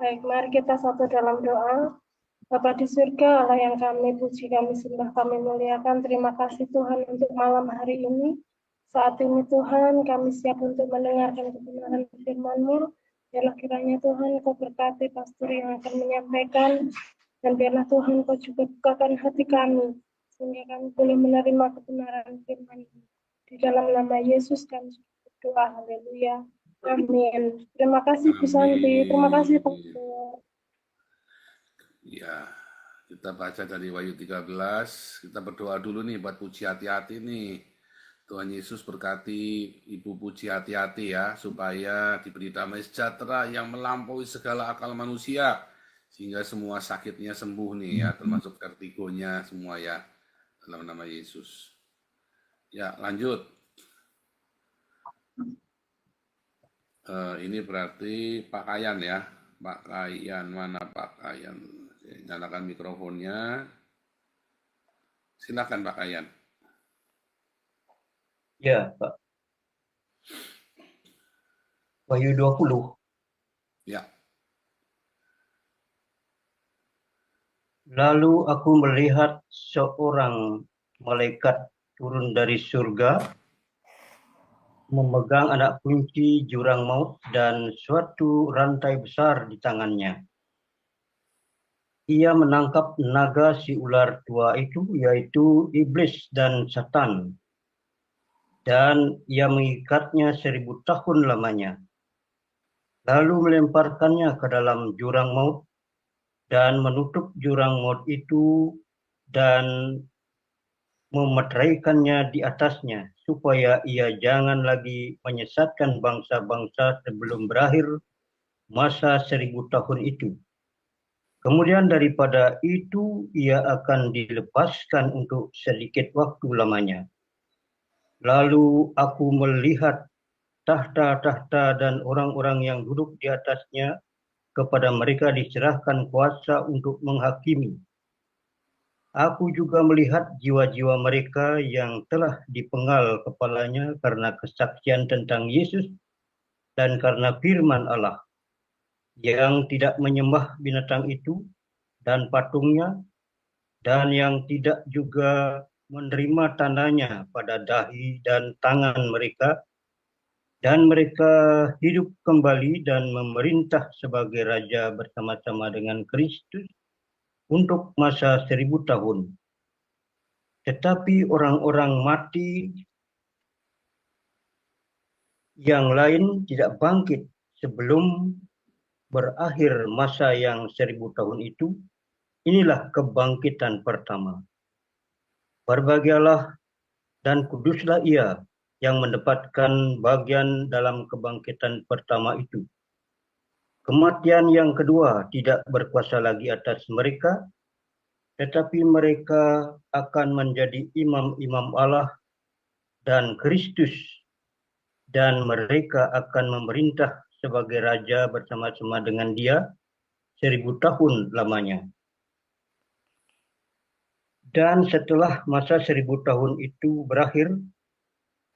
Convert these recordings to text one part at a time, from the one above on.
Baik, mari kita satu dalam doa. Bapa di surga, Allah yang kami puji, kami sembah, kami muliakan. Terima kasih Tuhan untuk malam hari ini. Saat ini Tuhan, kami siap untuk mendengarkan kebenaran firman-Mu. Biarlah kiranya Tuhan, Kau berkati pastor yang akan menyampaikan. Dan biarlah Tuhan, Kau juga bukakan hati kami. Sehingga kami boleh menerima kebenaran firman-Mu. Di dalam nama Yesus kami berdoa. Haleluya. Amin. Terima kasih Bu Santi. Terima kasih Pastor. Ya, kita baca dari Wahyu 13, kita berdoa dulu nih buat Puji hati-hati nih. Tuhan Yesus berkati Ibu Puji hati-hati ya, supaya diberi damai sejahtera yang melampaui segala akal manusia, sehingga semua sakitnya sembuh nih ya, termasuk vertigonya semua ya, dalam nama Yesus. Ya, lanjut. Ini berarti pakaian ya, pakaian, mana pakaian? Nyalakan mikrofonnya. Silakan Pak Kayan. Ya, Pak. Wahyu 20. Ya. Lalu aku melihat seorang malaikat turun dari surga, memegang anak kunci jurang maut dan suatu rantai besar di tangannya. Ia menangkap naga si ular tua itu, yaitu iblis dan Satan, dan ia mengikatnya 1000 tahun lamanya. Lalu melemparkannya ke dalam jurang maut dan menutup jurang maut itu dan memeteraikannya di atasnya, supaya ia jangan lagi menyesatkan bangsa-bangsa sebelum berakhir masa 1000 tahun itu. Kemudian daripada itu ia akan dilepaskan untuk sedikit waktu lamanya. Lalu aku melihat tahta-tahta dan orang-orang yang duduk di atasnya, kepada mereka diserahkan kuasa untuk menghakimi. Aku juga melihat jiwa-jiwa mereka yang telah dipenggal kepalanya karena kesaksian tentang Yesus dan karena firman Allah, yang tidak menyembah binatang itu dan patungnya, dan yang tidak juga menerima tandanya pada dahi dan tangan mereka, dan mereka hidup kembali dan memerintah sebagai raja bersama-sama dengan Kristus untuk masa 1000 tahun. Tetapi orang-orang mati yang lain tidak bangkit sebelum berakhir masa yang 1000 tahun itu. Inilah kebangkitan pertama. Berbahagialah dan kuduslah ia yang mendapatkan bagian dalam kebangkitan pertama itu. Kematian yang kedua tidak berkuasa lagi atas mereka, tetapi mereka akan menjadi imam-imam Allah dan Kristus, dan mereka akan memerintah sebagai raja bersama-sama dengan Dia 1000 tahun lamanya. Dan setelah masa 1000 tahun itu berakhir,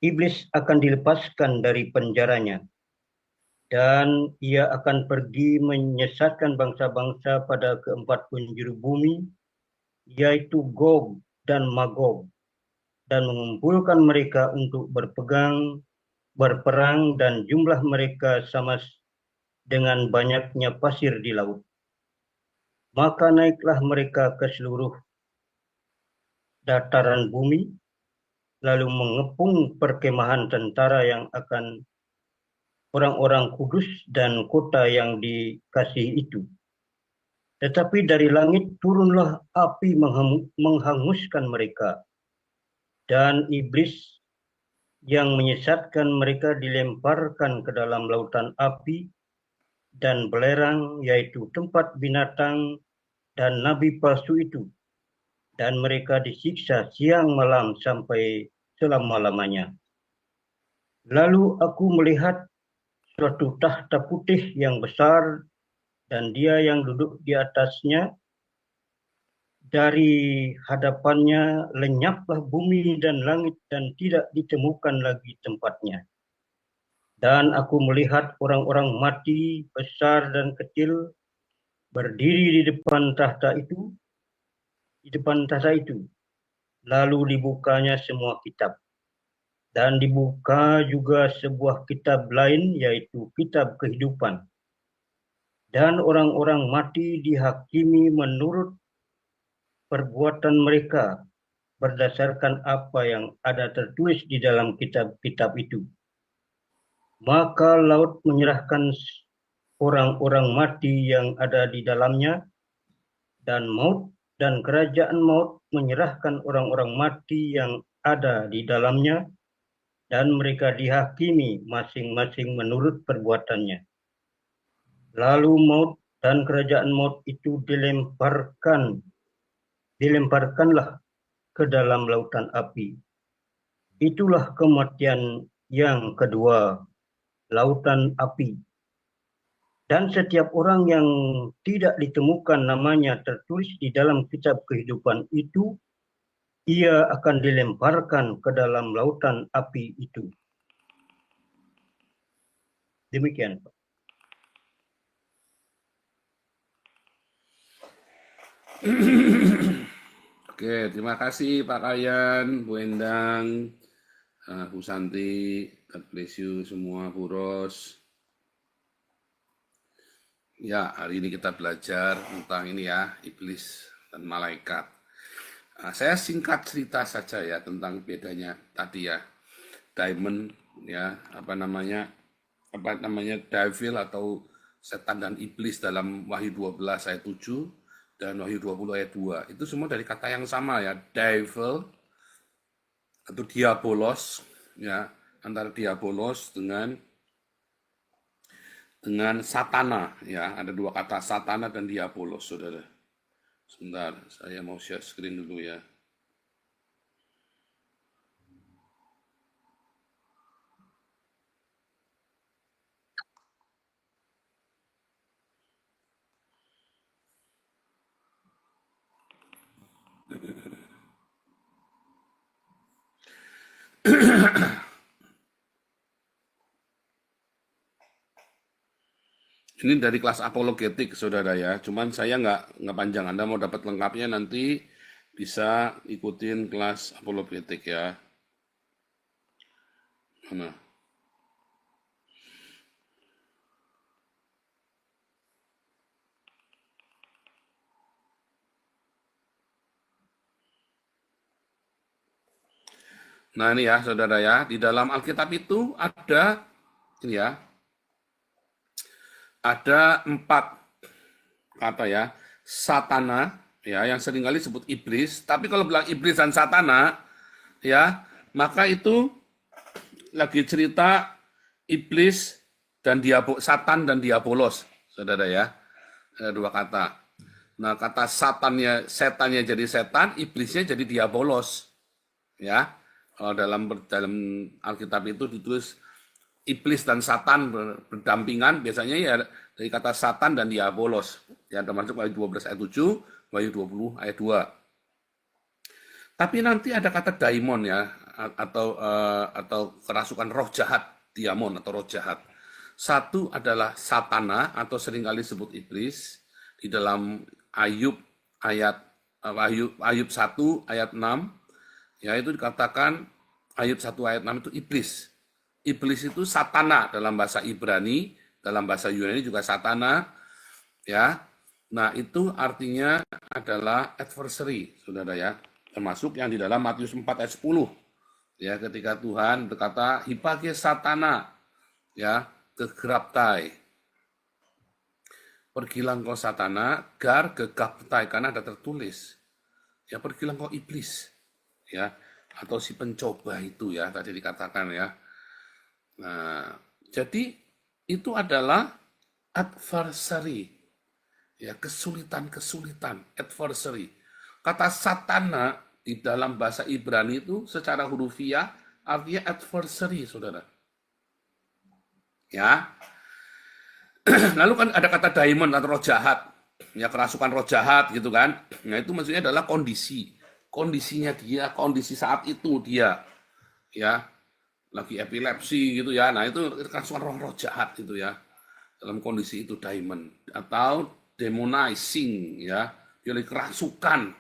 iblis akan dilepaskan dari penjaranya, dan ia akan pergi menyesatkan bangsa-bangsa pada keempat penjuru bumi, yaitu Gog dan Magog, dan mengumpulkan mereka untuk berperang, dan jumlah mereka sama dengan banyaknya pasir di laut. Maka naiklah mereka ke seluruh dataran bumi, lalu mengepung perkemahan tentara yang akan orang-orang kudus dan kota yang dikasihi itu. Tetapi dari langit turunlah api menghanguskan mereka, dan iblis yang menyesatkan mereka dilemparkan ke dalam lautan api dan belerang, yaitu tempat binatang dan nabi palsu itu. Dan mereka disiksa siang malam sampai selama-lamanya. Lalu aku melihat suatu tahta putih yang besar, dan Dia yang duduk di atasnya. Dari hadapannya lenyaplah bumi dan langit, dan tidak ditemukan lagi tempatnya. Dan aku melihat orang-orang mati, besar dan kecil, berdiri di depan tahta itu, lalu dibukanya semua kitab. Dan dibuka juga sebuah kitab lain, yaitu kitab kehidupan. Dan orang-orang mati dihakimi menurut perbuatan mereka berdasarkan apa yang ada tertulis di dalam kitab-kitab itu. Maka laut menyerahkan orang-orang mati yang ada di dalamnya, dan maut dan kerajaan maut menyerahkan orang-orang mati yang ada di dalamnya, dan mereka dihakimi masing-masing menurut perbuatannya. Lalu maut dan kerajaan maut itu dilemparkanlah ke dalam lautan api. Itulah kematian yang kedua, lautan api. Dan setiap orang yang tidak ditemukan namanya tertulis di dalam kitab kehidupan itu, ia akan dilemparkan ke dalam lautan api itu. Demikian, Pak. Oke, terima kasih Pak Kayan, Bu Endang, Bu Santi, God bless you semua, Bu Ros. Ya, hari ini kita belajar tentang ini ya, iblis dan malaikat. Saya singkat cerita saja ya tentang bedanya tadi ya, diamond ya, apa namanya devil atau setan dan iblis dalam Wahyu 12 ayat 7 dan Wahyu 20 ayat 2. Itu semua dari kata yang sama ya, devil atau diabolos ya, antara diabolos dengan satana ya, ada dua kata satana dan diabolos, Saudara. Sebentar, saya mau share screen dulu ya. Ini dari kelas apologetik, Saudara ya. Cuman saya nggak panjang. Anda mau dapat lengkapnya nanti bisa ikutin kelas apologetik ya. Mana? Nah ini ya, Saudara ya. Di dalam Alkitab itu ada ini ya, ada 4 kata ya, satana ya, yang seringkali disebut iblis. Tapi kalau bilang iblis dan satana ya, maka itu lagi cerita iblis dan satan dan diabolos, Saudara ya. Ada 2 kata. Nah, kata setannya jadi setan, iblisnya jadi diabolos. Ya. Kalau dalam Alkitab itu ditulis iblis dan satan berdampingan, biasanya ya dari kata satan dan diabolos. Ya, termasuk Wahyu 12 ayat 7, Wahyu 20 ayat 2. Tapi nanti ada kata daimon ya, atau kerasukan roh jahat, diamon atau roh jahat. Satu adalah satana atau seringkali disebut iblis di dalam Ayub 1 ayat 6, ya itu dikatakan Ayub 1 ayat 6 itu iblis. Iblis itu satana dalam bahasa Ibrani, dalam bahasa Yunani juga satana, ya. Nah itu artinya adalah adversary, Saudara ya. Termasuk yang di dalam Matius 4 ayat 10, ya ketika Tuhan berkata hipage satana, ya kegraptai. Pergilah engkau satana, gar gegaptai, karena ada tertulis. Ya pergilah engkau iblis, ya atau si pencoba itu ya tadi dikatakan ya. Nah, jadi itu adalah adversary, ya kesulitan, adversary. Kata satana di dalam bahasa Ibrani itu secara hurufiah artinya adversary, Saudara. Ya. Lalu kan ada kata daimon atau roh jahat, ya kerasukan roh jahat gitu kan. Nah itu maksudnya adalah kondisinya dia, kondisi saat itu dia, ya lagi epilepsi gitu ya. Nah itu kerasukan roh-roh jahat gitu ya, dalam kondisi itu daimon. Atau demonizing, ya, dia lagi kerasukan.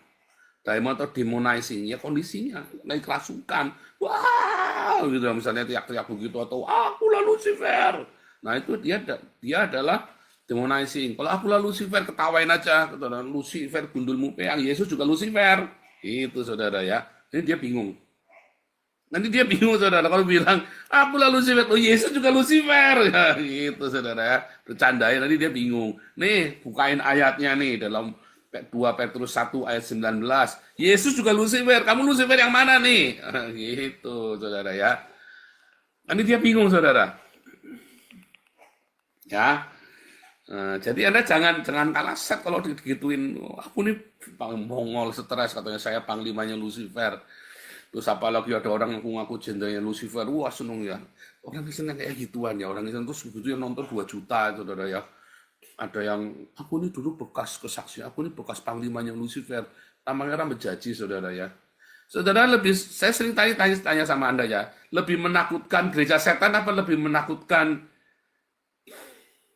Daimon atau demonizing, ya kondisinya lagi kerasukan. Wah, gitu misalnya teriak-teriak begitu atau akulah Lucifer. Nah itu dia adalah demonizing. Kalau akulah Lucifer, ketawain aja, saudara. Lucifer gundulmu peang, Yesus juga Lucifer. Itu saudara ya. Ini dia bingung. Nanti dia bingung saudara kalau bilang akulah Lucifer, oh Yesus juga Lucifer. Ya, gitu saudara ya. Bercandain nanti dia bingung. Nih bukain ayatnya nih dalam 2 Petrus 1 ayat 19. Yesus juga Lucifer. Kamu Lucifer yang mana nih? Gitu saudara ya. Nanti dia bingung saudara. Ya. Jadi Anda jangan kalah set kalau digituin. Aku nih Mongol stres katanya saya panglimanya Lucifer. Terus apalagi ada orang ngaku jendelanya Lucifer, wah seneng ya. Orang Kristen kayak gituan ya, orang Kristen terus begitu yang nonton 2 juta saudara ya. Ada yang aku ini dulu bekas kesaksian, aku ini bekas panglimanya Lucifer. Namanya orang berjanji saudara ya. Saudara saya sering tanya sama Anda ya, lebih menakutkan gereja setan apa lebih menakutkan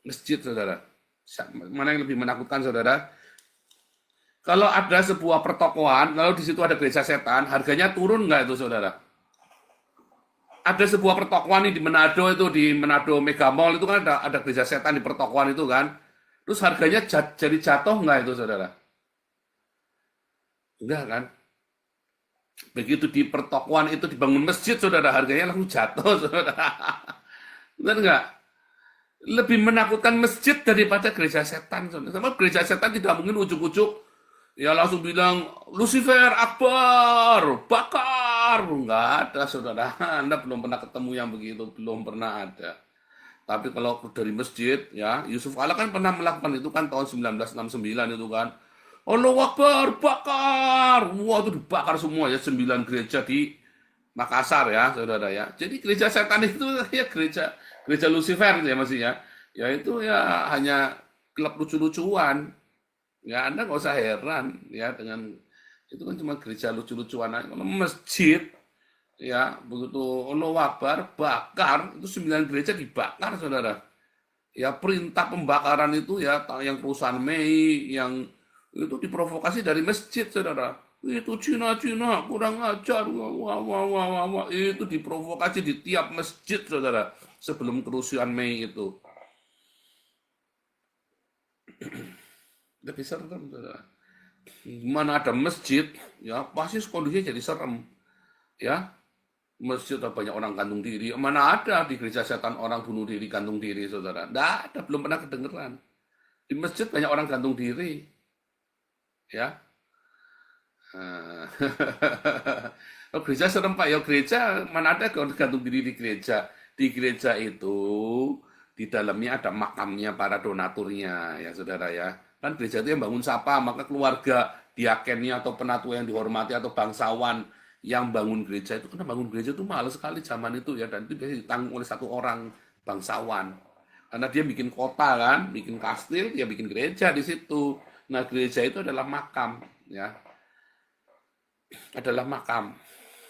masjid saudara? Mana yang lebih menakutkan saudara? Kalau ada sebuah pertokoan, lalu di situ ada gereja setan, harganya turun nggak itu saudara? Ada sebuah pertokoan nih di Manado itu, di Manado Mega Mall itu kan ada gereja setan di pertokoan itu kan. Terus harganya jadi jatuh nggak itu saudara? Enggak kan? Begitu di pertokoan itu dibangun masjid saudara, harganya langsung jatuh saudara. Benar nggak? Lebih menakutkan masjid daripada gereja setan saudara. Sama gereja setan tidak mungkin ujuk-ujuk ya langsung bilang Lucifer Akbar, bakar. Enggak ada saudara. Anda belum pernah ketemu yang begitu, belum pernah ada. Tapi kalau dari masjid ya, Yusuf Kala kan pernah melakukan itu kan tahun 1969 itu kan. Allahu Akbar, bakar. Wah itu dibakar semua ya 9 gereja di Makassar ya saudara ya. Jadi gereja setan itu ya gereja Lucifer ya maksudnya. Ya itu ya hanya klub lucu-lucuan. Ya Anda nggak usah heran ya dengan itu kan cuma gereja lucu-lucuan aja. Kalau masjid ya begitu Allahu Akbar bakar itu 9 gereja dibakar saudara. Ya perintah pembakaran itu ya yang perusahaan Mei yang itu diprovokasi dari masjid saudara. Itu Cina kurang ajar wah. Itu diprovokasi di tiap masjid saudara sebelum kerusuhan Mei itu. Lebih serem saudara. Mana ada masjid ya pasti kondisinya jadi serem ya. Masjid banyak orang gantung diri, mana ada di gereja setan orang bunuh diri gantung diri saudara. Nggak ada, belum pernah kedengeran. Di masjid banyak orang gantung diri ya. Oh, gereja serem Pak ya, gereja mana ada gantung diri di gereja. Di gereja itu di dalamnya ada makamnya para donaturnya ya saudara ya. Kan gereja itu yang bangun siapa, maka keluarga, diakennya atau penatua yang dihormati atau bangsawan yang bangun gereja itu, karena bangun gereja itu mahal sekali zaman itu ya, dan itu biasanya ditanggung oleh satu orang bangsawan. Karena dia bikin kota kan, bikin kastil, dia bikin gereja di situ. Nah gereja itu adalah makam ya, adalah makam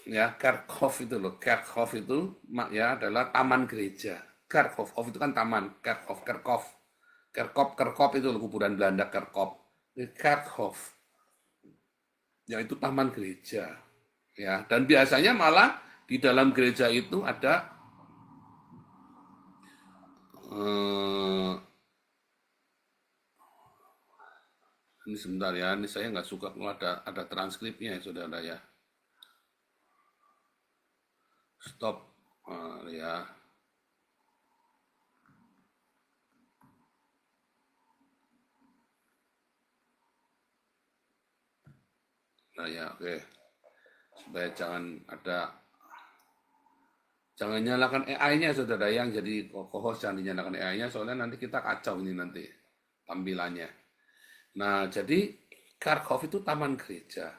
ya. Kerkhof itu loh, Kerkhof itu ya adalah taman gereja. Kerkhof itu kan taman, Kerkop itu kuburan Belanda Kerkop. Kerkhof. Ya itu taman gereja. Ya, dan biasanya malah di dalam gereja itu ada ini sebentar ya, ini saya nggak suka kalau ada transkripnya ya saudara ya. Stop ya. Nah ya oke. Supaya jangan nyalakan AI-nya saudara yang jadi co-host, jangan dinyalakan AI-nya soalnya nanti kita kacau ini nanti tampilannya. Nah jadi Kharkov itu taman gereja.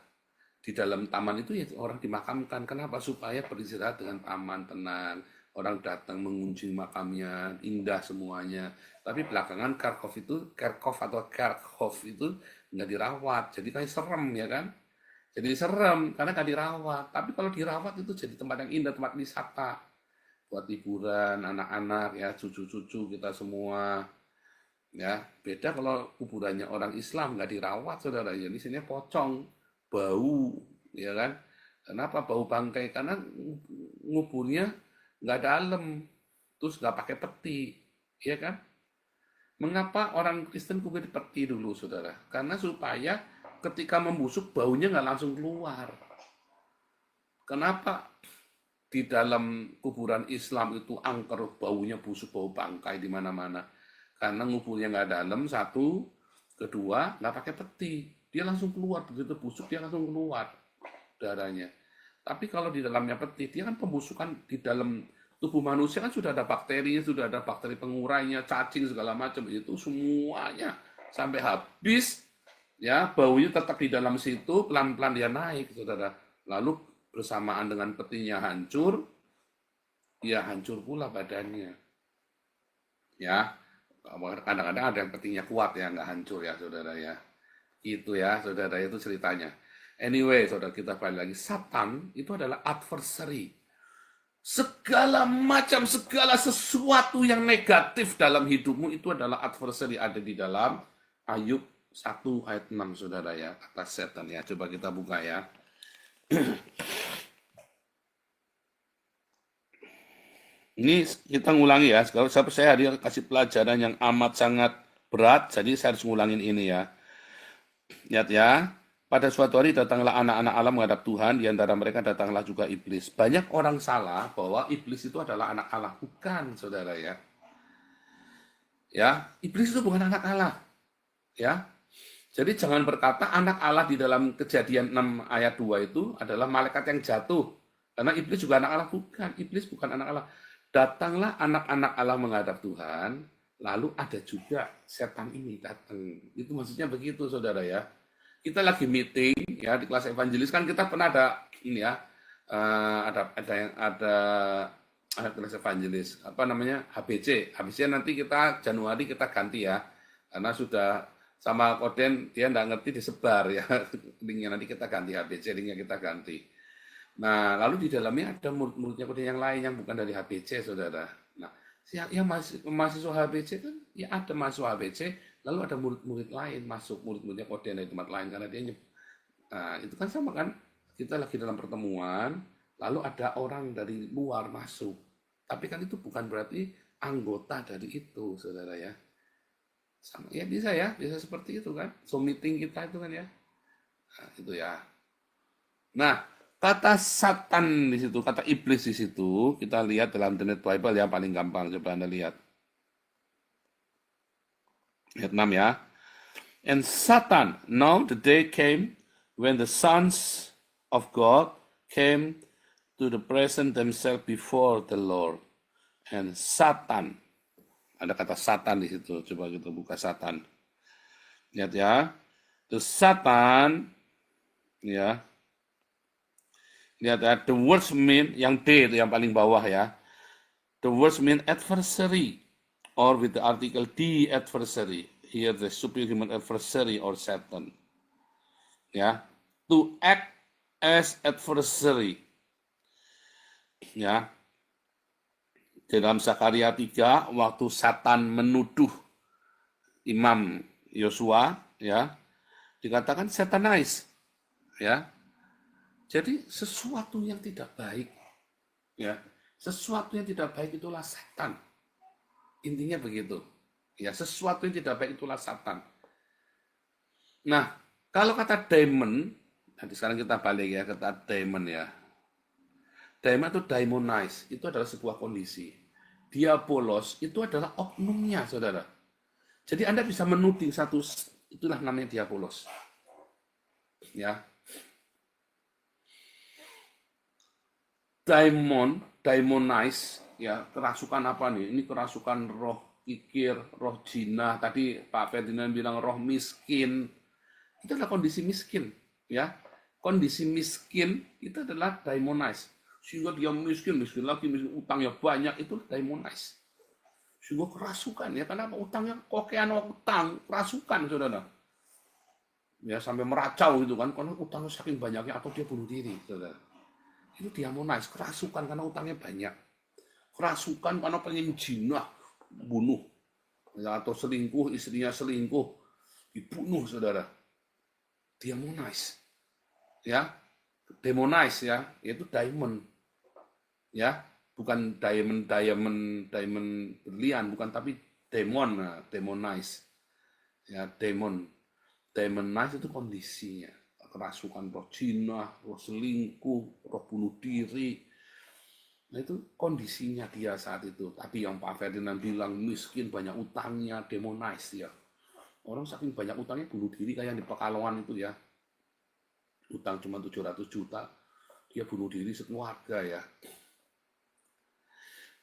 Di dalam taman itu ya orang dimakamkan. Kenapa? Supaya beristirahat dengan aman, tenang. Orang datang mengunjungi makamnya, indah semuanya. Tapi belakangan Kharkov itu nggak dirawat. Jadi kayak serem ya kan? Jadi serem karena nggak dirawat. Tapi kalau dirawat itu jadi tempat yang indah, tempat wisata buat hiburan anak-anak ya, cucu-cucu kita semua. Ya, beda kalau kuburannya orang Islam nggak dirawat, saudara. Jadi sini pocong, bau, ya kan? Kenapa bau bangkai? Karena nguburnya nggak dalam, terus nggak pakai peti, ya kan? Mengapa orang Kristen kubur di peti dulu, saudara? Karena supaya ketika membusuk baunya nggak langsung keluar. Kenapa di dalam kuburan Islam itu angker, baunya busuk, bau bangkai di mana-mana? Karena nguburnya nggak dalam, satu, kedua nggak pakai peti, dia langsung keluar, begitu busuk dia langsung keluar darahnya. Tapi kalau di dalamnya peti, dia kan pembusukan di dalam tubuh manusia kan sudah ada bakterinya, sudah ada bakteri pengurainya, cacing segala macam itu semuanya sampai habis, ya baunya tetap di dalam situ, pelan-pelan dia naik, saudara. Lalu bersamaan dengan petinya hancur, ya hancur pula badannya, ya. Kadang-kadang ada yang petinya kuat ya, nggak hancur ya, saudara ya. Itu ya, saudara, itu ceritanya. Anyway, saudara, kita balik lagi. Satan itu adalah adversary. Segala sesuatu yang negatif dalam hidupmu itu adalah adversary, ada di dalam Ayub 1 ayat 6, saudara ya, kata setan ya. Coba kita buka ya. Ini kita ngulangi ya. Kalau saya hari kasih pelajaran yang amat sangat berat, jadi saya harus ngulangin ini ya. Lihat ya. Pada suatu hari datanglah anak-anak Allah menghadap Tuhan, di antara mereka datanglah juga iblis. Banyak orang salah bahwa iblis itu adalah anak Allah. Bukan, saudara ya. Ya, iblis itu bukan anak Allah. Ya. Jadi jangan berkata anak Allah di dalam Kejadian 6 ayat 2 itu adalah malaikat yang jatuh. Karena iblis juga anak Allah. Bukan, iblis bukan anak Allah. Datanglah anak-anak Allah menghadap Tuhan, lalu ada juga setan ini datang. Itu maksudnya begitu, saudara ya. Kita lagi meeting ya di kelas evangelis, kan kita pernah ada ini ya, ada kelas evangelis apa namanya, HBC. HBC nanti kita Januari kita ganti ya, karena sudah sama Koden dia nggak ngerti disebar ya. Linknya nanti kita ganti, HBC linknya kita ganti. Nah, lalu di dalamnya ada murid-muridnya Koden yang lain yang bukan dari HBC, saudara. Nah, yang mahasiswa HBC kan ya ada mahasiswa HBC, lalu ada murid-murid lain masuk, murid-muridnya Koden dari tempat lain karena dia nah, itu kan sama kan, kita lagi dalam pertemuan lalu ada orang dari luar masuk, tapi kan itu bukan berarti anggota dari itu, saudara ya. Sama ya, bisa seperti itu kan, so meeting kita itu kan ya. Nah, itu ya. Nah, kata Satan di situ, kata iblis di situ, kita lihat dalam The Net Bible yang paling gampang, coba Anda lihat. Ayat 6 ya. And Satan, now the day came when the sons of God came to the present themselves before the Lord. And Satan, ada kata Satan di situ, coba kita buka Satan. Lihat ya. The Satan, ya. Lihat ya, the words mean, yang D itu yang paling bawah ya. The words mean adversary, or with the article the adversary. Here the superhuman adversary or Satan. Ya, to act as adversary. Ya. Dalam Zakaria 3, waktu Satan menuduh Imam Yosua, ya, dikatakan satanize, ya. Jadi sesuatu yang tidak baik, ya, sesuatu yang tidak baik itulah setan. Intinya begitu. Ya, sesuatu yang tidak baik itulah Satan. Nah, kalau kata demon, nanti sekarang kita balik ya kata demon ya. Demon itu daimonize, itu adalah sebuah kondisi. Diabolos itu adalah oknumnya, saudara. Jadi Anda bisa menuding satu, itulah namanya diabolos. Ya. Daimonize, ya, kerasukan apa nih? Ini kerasukan roh kikir, roh jinah. Tadi Pak Ferdinand bilang roh miskin. Itu adalah kondisi miskin, ya. Kondisi miskin itu adalah daimonize. Sehingga dia miskin lagi, miskin, utangnya banyak, itu daimonize. Sehingga kerasukan, ya, karena utangnya kokean utang, kerasukan, saudara. Ya, sampai meracau gitu kan, karena utangnya saking banyaknya, atau dia bunuh diri, saudara. Itu daimonize, kerasukan karena utangnya banyak. Kerasukan karena pengen jinah, bunuh. ya, atau selingkuh, istrinya selingkuh, dibunuh saudara. Demonize, ya, demonize ya, yaitu diamond, ya, bukan diamond berlian, bukan, tapi demon, nah, demonize, ya, demonize itu kondisinya, kerasukan roh jinah, roh selingkuh, roh bunuh diri. Nah itu kondisinya dia saat itu. Tapi yang Pak Ferdinand bilang miskin, banyak utangnya, demonize ya. Orang saking banyak utangnya bunuh diri kayak di Pekalongan itu ya. Utang cuma 700 juta, dia bunuh diri sekeluarga ya.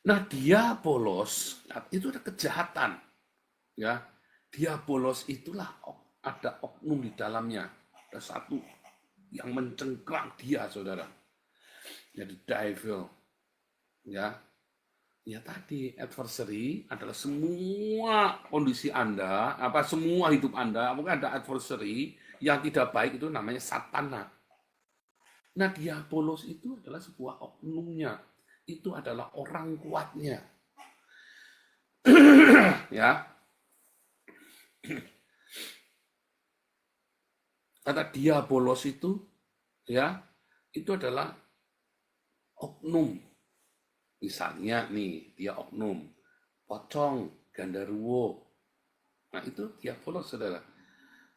Nah diabolos itu ada kejahatan ya. Diabolos itulah ada oknum di dalamnya. Ada satu yang mencengkram dia, saudara. Jadi devil ya. Ya tadi, adversary adalah semua kondisi Anda, semua hidup Anda, mungkin ada adversary yang tidak baik, itu namanya satana. Nah, diabolos itu adalah sebuah oknumnya. Itu adalah orang kuatnya. Ya. Kata diabolos itu ya, itu adalah oknum. Misalnya nih, dia oknum, pocong, gandaruwo. Nah itu diabolos, saudara.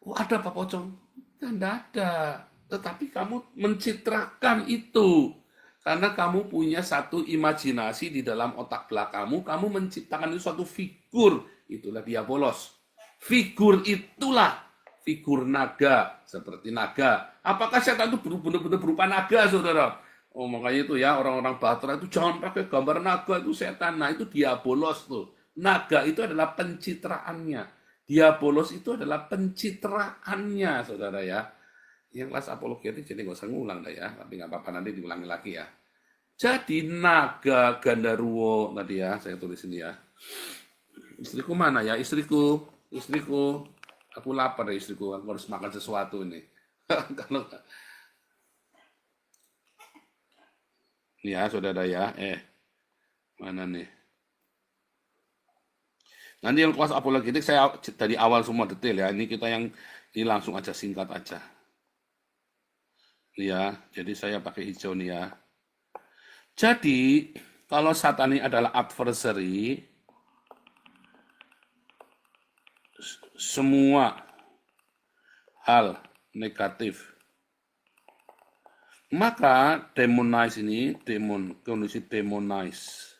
Oh ada Pak Pocong? Tidak ada. Tetapi kamu mencitrakan itu. Karena kamu punya satu imajinasi di dalam otak belakangmu, kamu menciptakan itu suatu figur. Itulah diabolos. Figur itulah figur naga, seperti naga. Apakah setan itu benar-benar berupa naga, saudara? Oh makanya itu ya, orang-orang Batra itu jangan pakai gambar naga, itu setan. Nah itu diabolos tuh. Naga itu adalah pencitraannya. Diabolos itu adalah pencitraannya, saudara ya. Yang kelas apologetik jadi nggak usah ngulang dah ya, tapi nggak apa-apa, nanti diulangi lagi ya. Jadi naga gandaruwo tadi ya, saya tulis ini ya. Istriku mana ya? Istriku, aku lapar ya istriku, aku harus makan sesuatu ini. Kalau ya saudara ya, mana nih? Nanti yang kelas apologetik saya dari awal semua detail ya. Ini kita yang ini langsung aja singkat aja. Ya, jadi saya pakai hijau nih ya. Jadi kalau Satan ini adalah adversary, semua hal negatif, maka demonize ini, kondisi demonize,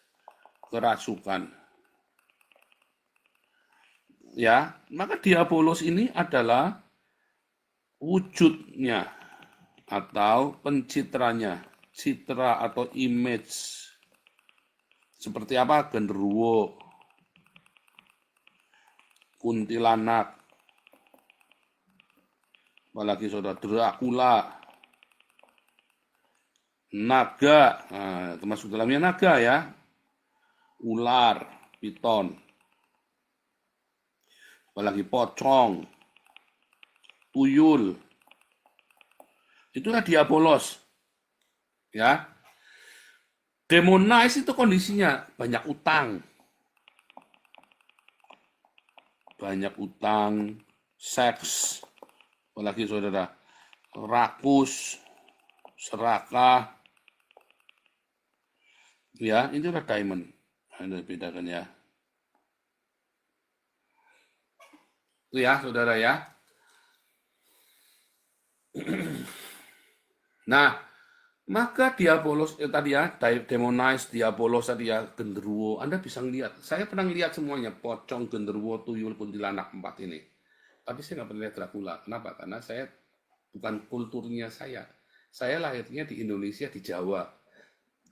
kerasukan. Ya, maka diabolos ini adalah wujudnya atau pencitranya, citra atau image. Seperti apa? Genderuwo, kuntilanak, apalagi saudara Dracula, naga, nah, termasuk dalamnya naga ya, ular, piton, apalagi pocong, tuyul, itulah diabolos, ya. Demonize itu kondisinya banyak utang, seks, apalagi saudara, rakus, serakah, ya, itu adalah diamond, Anda bedakan ya. Itu ya, saudara ya. Nah, maka diabolos tadi ya, demonize, diabolos tadi ya, genderuwo. Anda bisa lihat. Saya pernah lihat semuanya, pocong, genderuwo, tuyul, kuntilanak, 4 ini. Tapi saya nggak pernah lihat Dracula. Kenapa? Karena saya bukan kulturnya saya. Saya lahirnya di Indonesia, di Jawa.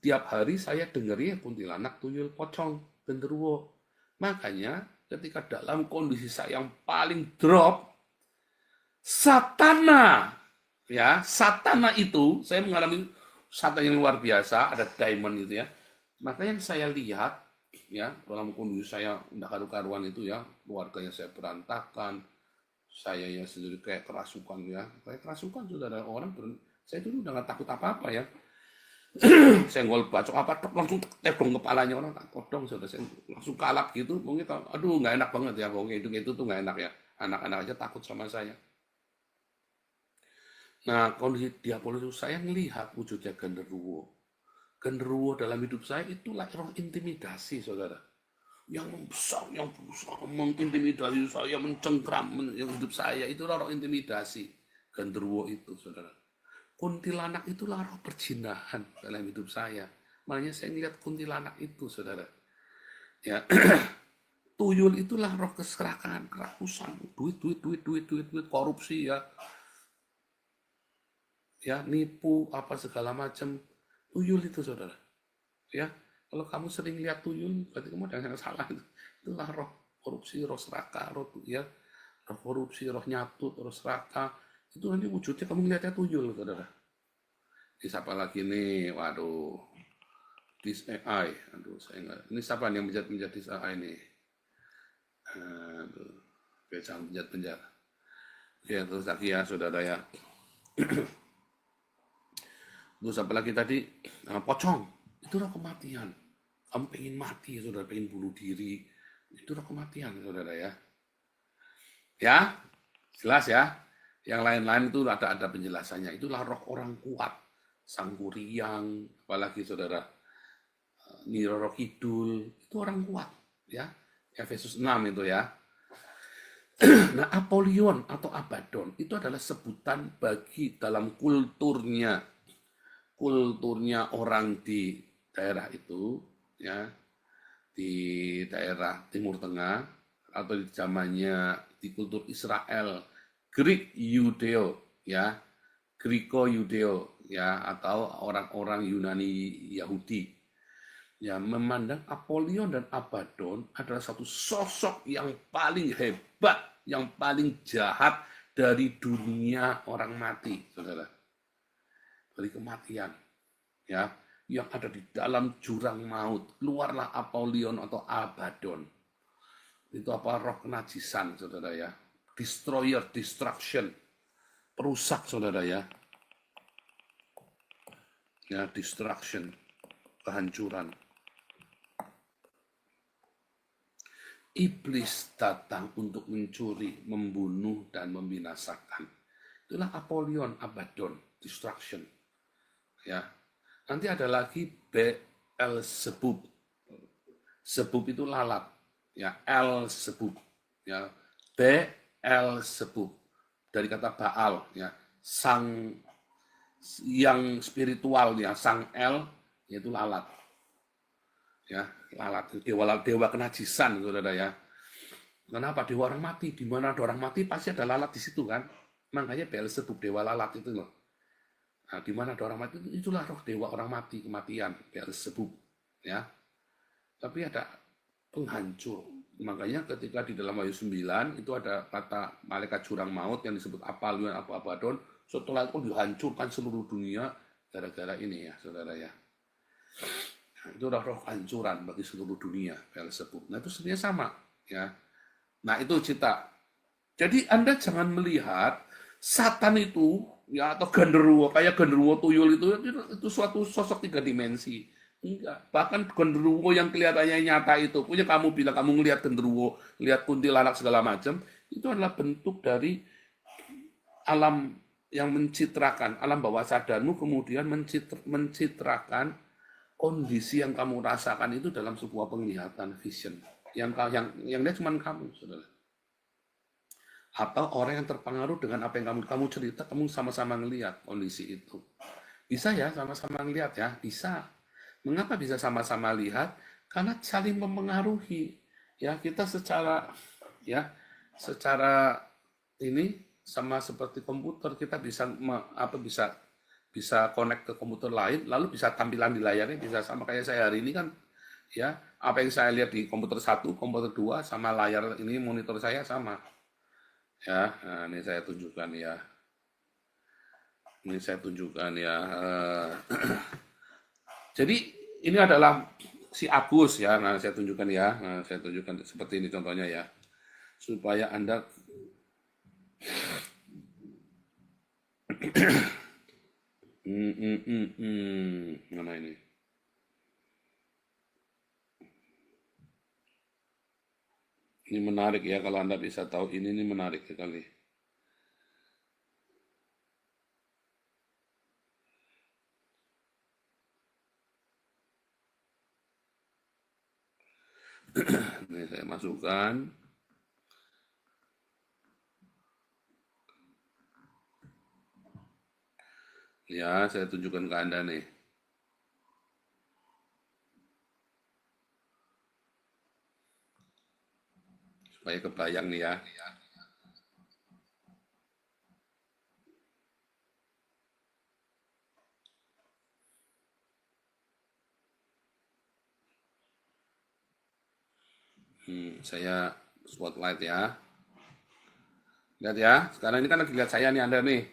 Tiap hari saya dengarnya kuntilanak, tuyul, pocong, genderuwo. Makanya ketika dalam kondisi saya yang paling drop, satana itu, saya mengalami satana yang luar biasa, ada diamond itu ya. Maka yang saya lihat, ya, dalam kondisi saya tidak karu-karuan itu ya, keluarganya saya berantakan, saya ya sendiri kayak kerasukan ya, kayak kerasukan saudara, saya dulu udah nggak takut apa-apa ya. senggol bacok apa langsung tedong kepalanya orang, tak todong sudah langsung kalap gitu. Mungkin aduh nggak enak banget ya, pokoknya itu tuh nggak enak ya. Anak-anak aja takut sama saya. Nah, kondisi Diabolus saya ngelihat wujudnya genderuwo. Genderuwo dalam hidup saya itulah roh intimidasi, saudara. Yang membesar, yang berusaha mengintimidasi saya, mencengkram hidup saya, itulah roh intimidasi. Genderuwo itu, saudara. Kuntilanak itulah roh perjinahan dalam hidup saya. Makanya saya melihat kuntilanak itu, saudara. Ya, tuyul itulah roh keserakahan, kerakusan, duit, korupsi ya, nipu apa segala macam. Tuyul itu, saudara. Ya, kalau kamu sering lihat tuyul, berarti kamu ada yang salah. Itulah roh korupsi, roh serakah, roh korupsi, roh nyatut, roh serakah. Itu nanti wujudnya kamu ngeliatnya tuyul, saudara. Siapa lagi nih? Waduh, this AI. Aduh, saya enggak. Ini siapa nih yang menjadi this AI nih? Aduh, jangan penjat. Ya, terus lagi ya, saudara ya. Terus apa lagi tadi? Pocong. Itulah kematian. Kamu pengen mati, saudara, pengen bunuh diri. Itulah kematian, saudara ya. Ya, jelas ya. Yang lain-lain itu ada penjelasannya. Itulah roh orang kuat. Sang Kuryang, apalagi saudara, Nyi Roro Kidul, itu orang kuat. Ya, Efesus 6 itu ya. Nah, Apollyon atau Abaddon itu adalah sebutan bagi dalam kulturnya orang di daerah itu, ya, di daerah Timur Tengah atau di zamannya di kultur Israel, Greek Yudeo, ya, Greko-Yudeo, ya, atau orang-orang Yunani Yahudi, ya, memandang Apollyon dan Abaddon adalah satu sosok yang paling hebat, yang paling jahat dari dunia orang mati, saudara. Dari kematian, ya, yang ada di dalam jurang maut. Keluarlah Apollyon atau Abaddon. Itu apa? Roh kenajisan, saudara ya. Destroyer, destruction. Perusak, saudara ya. Ya, destruction. Kehancuran. Iblis datang untuk mencuri, membunuh, dan membinasakan. Itulah Apollyon, Abaddon, destruction. Ya, nanti ada lagi Beelzebub. Sebub itu lalat, ya, El-Sebub, ya, Beelzebub dari kata Baal, ya, sang yang spiritual, ya, sang El, yaitu lalat, ya, lalat, dewa kenajisan, saudara ya. Kenapa? Dewa orang mati, di mana ada orang mati pasti ada lalat di situ kan, makanya Beelzebub, dewa lalat itu loh. Nah, di mana ada orang mati, itulah roh dewa orang mati, kematian, Beelzebub, ya. Tapi ada penghancur. Makanya ketika di dalam Wahyu 9 itu ada kata malaikat jurang maut yang disebut Apollyon atau Abaddon, setelah itu dihancurkan seluruh dunia gara-gara ini ya, saudara ya. Nah, itu roh hancuran bagi seluruh dunia, Beelzebub. Nah, itu sebenarnya sama, ya. Nah, itu cita. Jadi Anda jangan melihat Satan itu, ya, atau genderuwo, kayak genderuwo tuyul itu suatu sosok 3 dimensi. Enggak. Bahkan genderuwo yang kelihatannya nyata itu, punya kamu bilang kamu ngelihat genderuwo, lihat kuntilanak segala macam, itu adalah bentuk dari alam yang mencitrakan, alam bawah sadarmu kemudian mencitrakan kondisi yang kamu rasakan itu dalam sebuah penglihatan, vision. Yang lihat cuma kamu, saudara. Atau orang yang terpengaruh dengan apa yang kamu cerita, kamu sama-sama ngelihat kondisi itu. Bisa ya, sama-sama ngelihat ya, bisa. Mengapa bisa sama-sama lihat? Karena saling mempengaruhi. Ya, kita secara ini sama seperti komputer, kita bisa connect ke komputer lain, lalu bisa tampilan di layarnya bisa sama kayak saya hari ini kan, ya, apa yang saya lihat di komputer 1, komputer 2 sama layar ini monitor saya sama. Ya, nah, ini saya tunjukkan ya. Jadi ini adalah si Agus ya. Nah, saya tunjukkan ya. Nah, saya tunjukkan seperti ini contohnya ya. Supaya Anda mana Ini menarik ya, kalau Anda bisa tahu ini menarik sekali. Ini saya masukkan. Ya, saya tunjukkan ke Anda nih. Supaya kebayang nih ya. Saya spotlight ya. Lihat ya, sekarang ini kan lagi lihat saya nih Anda nih.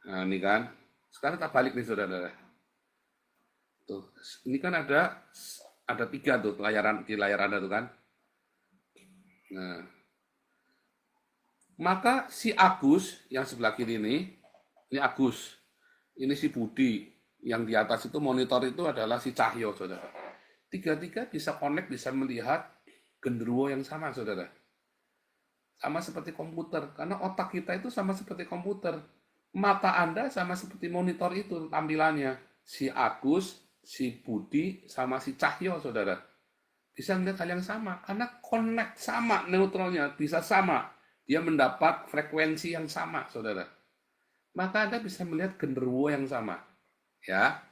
Nah, ini kan. Sekarang kita balik nih saudara. Tuh, ini kan ada 3 tuh di layar Anda tuh kan. Nah, maka si Agus yang sebelah kiri ini Agus. Ini si Budi. Yang di atas itu monitor itu adalah si Cahyo, saudara. Tiga-tiga bisa connect, bisa melihat genderuwo yang sama, saudara. Sama seperti komputer, karena otak kita itu sama seperti komputer. Mata Anda sama seperti monitor itu tampilannya. Si Agus, si Budi, sama si Cahyo, saudara. Bisa melihat hal yang sama, karena connect sama, neutralnya bisa sama. Dia mendapat frekuensi yang sama, saudara. Maka Anda bisa melihat genderuwo yang sama. Ya,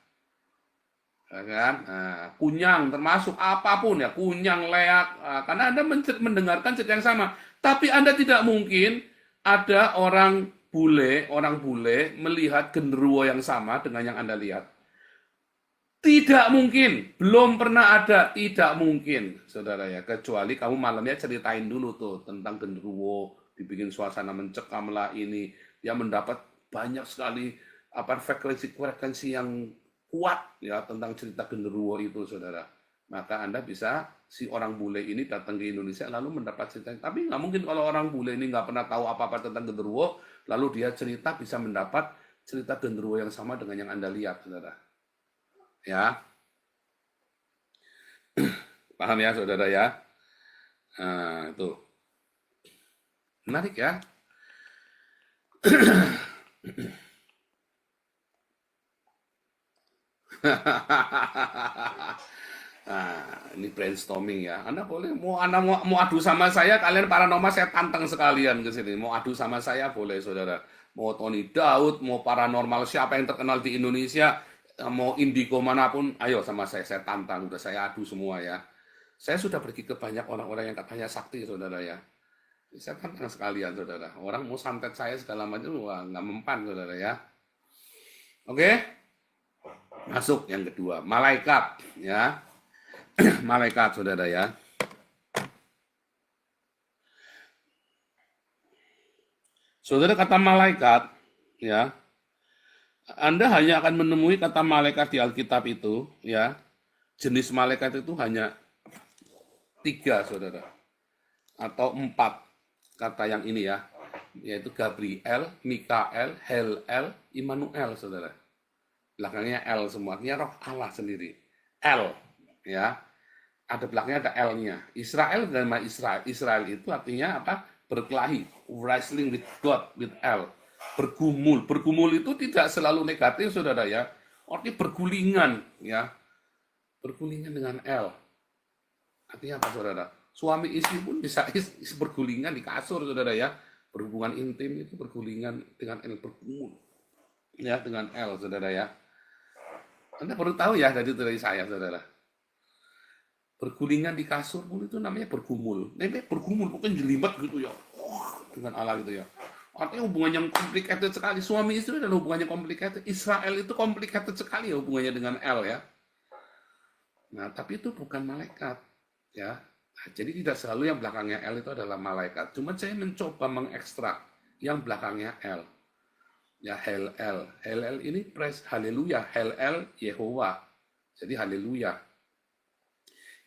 kan? Nah, kunyang termasuk apapun ya, kunyang, leak, karena Anda mendengarkan cerita yang sama. Tapi Anda tidak mungkin ada orang bule melihat genderuwo yang sama dengan yang Anda lihat. Tidak mungkin, belum pernah ada, tidak mungkin, saudara ya. Kecuali kamu malamnya ceritain dulu tuh tentang genderuwo, dibikin suasana mencekam lah ini, dia mendapat banyak sekali frekuensi yang kuat ya tentang cerita genderuwo itu, saudara. Maka Anda bisa si orang bule ini datang ke Indonesia lalu mendapat cerita. Tapi nggak mungkin kalau orang bule ini nggak pernah tahu apa-apa tentang genderuwo, lalu dia cerita bisa mendapat cerita genderuwo yang sama dengan yang Anda lihat, saudara. Ya, paham ya, saudara ya? Nah, itu menarik ya. Nah, ini brainstorming ya. Anda boleh mau adu sama saya, kalian paranormal saya tantang sekalian ke sini. Mau adu sama saya boleh, saudara. Mau Tony Daud, mau paranormal siapa yang terkenal di Indonesia, mau indigo manapun, ayo sama saya tantang. Udah saya adu semua ya. Saya sudah pergi ke banyak orang-orang yang katanya sakti, saudara ya. Saya tantang sekalian, saudara. Orang mau santet saya segala macam, wah nggak mempan, saudara ya. Oke? Masuk yang kedua, malaikat ya. Malaikat, saudara ya. Saudara, kata malaikat ya, Anda hanya akan menemui kata malaikat di Alkitab itu ya. Jenis malaikat itu hanya 3, saudara, atau 4 kata yang ini ya, yaitu Gabriel, Mikael, Helel, Immanuel, saudara. Belakangnya L semua, artinya roh Allah sendiri. L ya. Ada belakangnya ada L-nya. Israel dan nama Israel itu artinya apa? Berkelahi, wrestling with God, with L. Bergumul. Bergumul itu tidak selalu negatif, saudara ya. Artinya bergulingan ya. Bergulingan dengan L. Artinya apa, saudara? Suami istri pun bisa bergulingan di kasur, saudara ya. Berhubungan intim itu bergulingan dengan L, bergumul ya dengan L, saudara ya. Anda perlu tahu ya dari saya, saudara. Bergulingan di kasur pun itu namanya bergumul. Namanya bergumul, bukan jelimet gitu ya. Dengan Allah gitu ya. Artinya hubungan yang complicated sekali. Suami istri adalah hubungannya complicated. Israel itu complicated sekali ya hubungannya dengan L ya. Nah, tapi itu bukan malaikat ya. Nah, jadi tidak selalu yang belakangnya L itu adalah malaikat. Cuma saya mencoba mengekstrak yang belakangnya L. Ya, Helel ini praise haleluya, Helel Yehova. Jadi haleluya.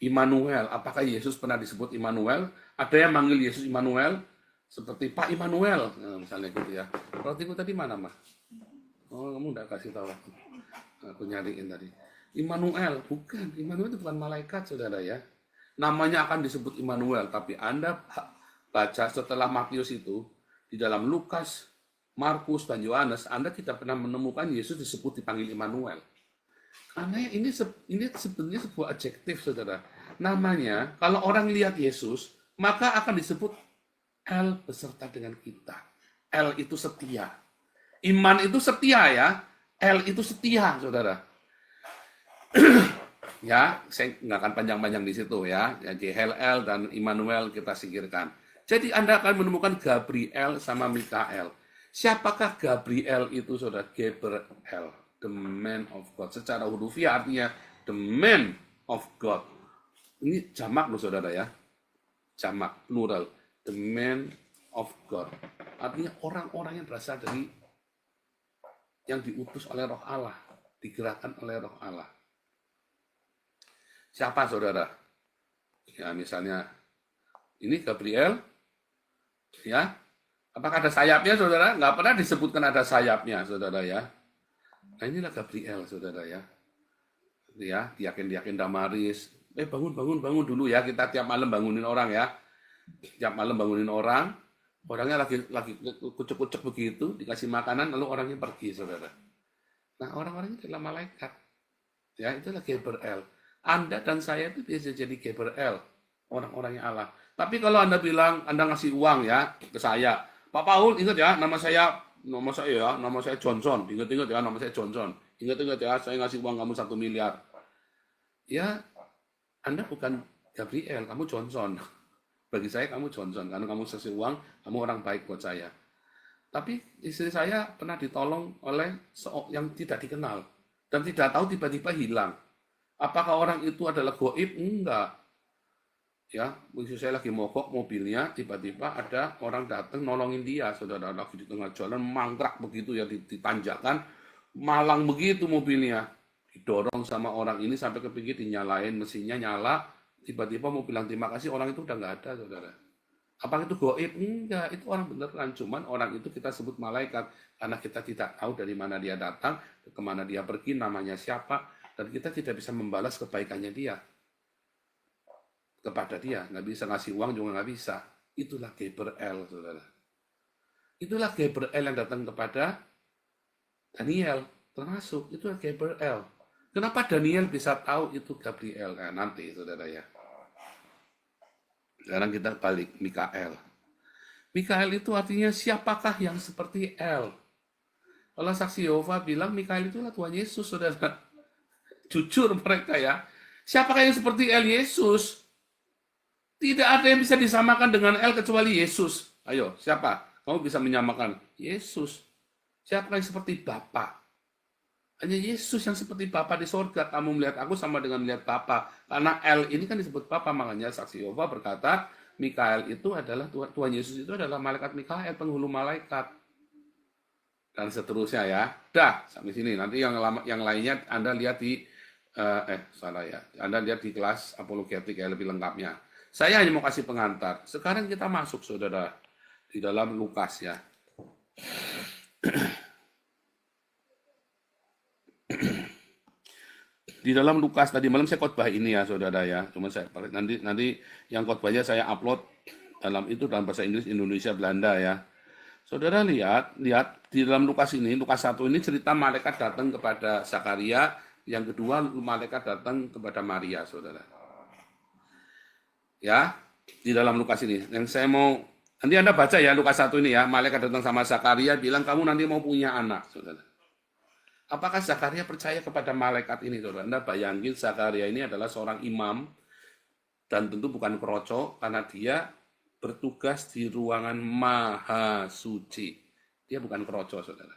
Immanuel, apakah Yesus pernah disebut Immanuel? Ada yang manggil Yesus Immanuel seperti Pak Immanuel, nah, misalnya gitu ya. Rotiku tadi mana, Mah? Oh, kamu enggak kasih tahu aku nyariin tadi. Immanuel, bukan. Immanuel itu bukan malaikat, saudara ya. namanya akan disebut Immanuel. Tapi Anda baca setelah Matius itu, di dalam Lukas, Markus, dan Yohanes, Anda tidak pernah menemukan Yesus disebut dipanggil Immanuel. Karena ini sebenarnya sebuah adjektif, saudara. Namanya, kalau orang lihat Yesus, maka akan disebut El beserta dengan kita. El itu setia. Iman itu setia ya. El itu setia, saudara. Ya, saya nggak akan panjang-panjang di situ ya. Jadi El dan Immanuel kita singkirkan. Jadi Anda akan menemukan Gabriel sama Mikael. Siapakah Gabriel itu, saudara? Gabriel, the man of God. Secara hurufiah artinya the man of God. Ini jamak loh, saudara ya. Jamak, plural. The man of God. Artinya orang-orang yang berasal dari yang diutus oleh Roh Allah, digerakkan oleh Roh Allah. Siapa, saudara? Ya, misalnya ini Gabriel, ya. Apakah ada sayapnya, saudara? Nggak pernah disebutkan ada sayapnya, saudara ya. Nah, inilah Gabriel, saudara ya. Ya, diaken Damaris. Bangun dulu ya. Kita tiap malam bangunin orang ya. Tiap malam bangunin orang. Orangnya lagi kucek-kucek begitu, dikasih makanan, lalu orangnya pergi, saudara. Nah, orang-orang itu adalah malaikat. Ya, itulah Gabriel. Anda dan saya itu bisa jadi Gabriel, orang-orangnya Allah. Tapi kalau Anda bilang, Anda ngasih uang ya ke saya, Pak Paul, ingat ya, nama saya Johnson. Ingat ya, nama saya Johnson. Ingat ya, saya ngasih uang kamu 1 miliar. Ya, Anda bukan Gabriel, kamu Johnson. Bagi saya kamu Johnson, karena kamu kasih uang, kamu orang baik buat saya. Tapi istri saya pernah ditolong oleh yang tidak dikenal dan tidak tahu tiba-tiba hilang. Apakah orang itu adalah goib? Enggak. Ya, istri saya lagi mogok mobilnya, tiba-tiba ada orang datang nolongin dia, saudara, lagi di tengah jalan mangkrak begitu ya, ditanjakan, malang begitu mobilnya, didorong sama orang ini sampai ke pinggir, dinyalain mesinnya nyala. Tiba-tiba mau bilang terima kasih, orang itu udah nggak ada, saudara. Apakah itu goib? Enggak, itu orang beneran. Cuman orang itu kita sebut malaikat, karena kita tidak tahu dari mana dia datang, kemana dia pergi, namanya siapa, dan kita tidak bisa membalas kebaikannya dia. Kepada dia, nggak bisa ngasih uang juga nggak bisa. Itulah Gabriel, saudara. Itulah Gabriel yang datang kepada Daniel, termasuk, itulah Gabriel. Kenapa Daniel bisa tahu itu Gabriel? Nah, nanti, saudara ya. Sekarang kita balik, Mikael. Mikael itu artinya siapakah yang seperti El? Kalau saksi Yehova bilang Mikael itulah Tuhan Yesus, saudara. Jujur mereka ya. Siapakah yang seperti El Yesus? Tidak ada yang bisa disamakan dengan El kecuali Yesus. Ayo, siapa? Kamu bisa menyamakan Yesus. Siapakah yang seperti Bapa? Hanya Yesus yang seperti Bapa di sorga. Kamu melihat aku sama dengan melihat Bapa. Karena El ini kan disebut Bapa, makanya saksi Yehova berkata, Mikael itu adalah Tuhan Yesus itu adalah malaikat Mikael, penghulu malaikat. Dan seterusnya ya. Dah, sampai sini. Nanti yang lainnya Anda lihat di Anda lihat di kelas apologetik yang lebih lengkapnya. Saya hanya mau kasih pengantar. Sekarang kita masuk, saudara, di dalam Lukas ya. Di dalam Lukas tadi malam saya khotbah ini ya, saudara ya. Cuma saya nanti yang khotbahnya saya upload dalam bahasa Inggris, Indonesia, Belanda ya. Saudara lihat di dalam Lukas ini, Lukas 1 ini cerita malaikat datang kepada Zakaria, yang kedua malaikat datang kepada Maria, saudara. Ya, di dalam Lukas ini. Yang saya mau, nanti Anda baca ya Lukas 1 ini ya, malaikat datang sama Zakaria bilang kamu nanti mau punya anak, saudara. Apakah Zakaria percaya kepada malaikat ini, saudara? Anda bayangin Zakaria ini adalah seorang imam dan tentu bukan kroco karena dia bertugas di ruangan maha suci. Dia bukan kroco, saudara.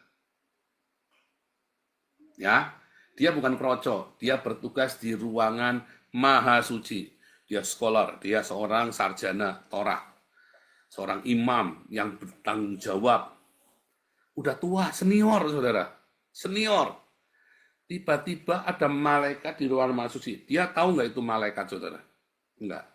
Ya, dia bukan kroco, dia bertugas di ruangan maha suci. Dia scholar, dia seorang sarjana Torah. Seorang imam yang bertanggung jawab. Udah tua, senior, saudara. Senior. Tiba-tiba ada malaikat di ruangan maha suci. Dia tahu nggak itu malaikat, saudara? Enggak.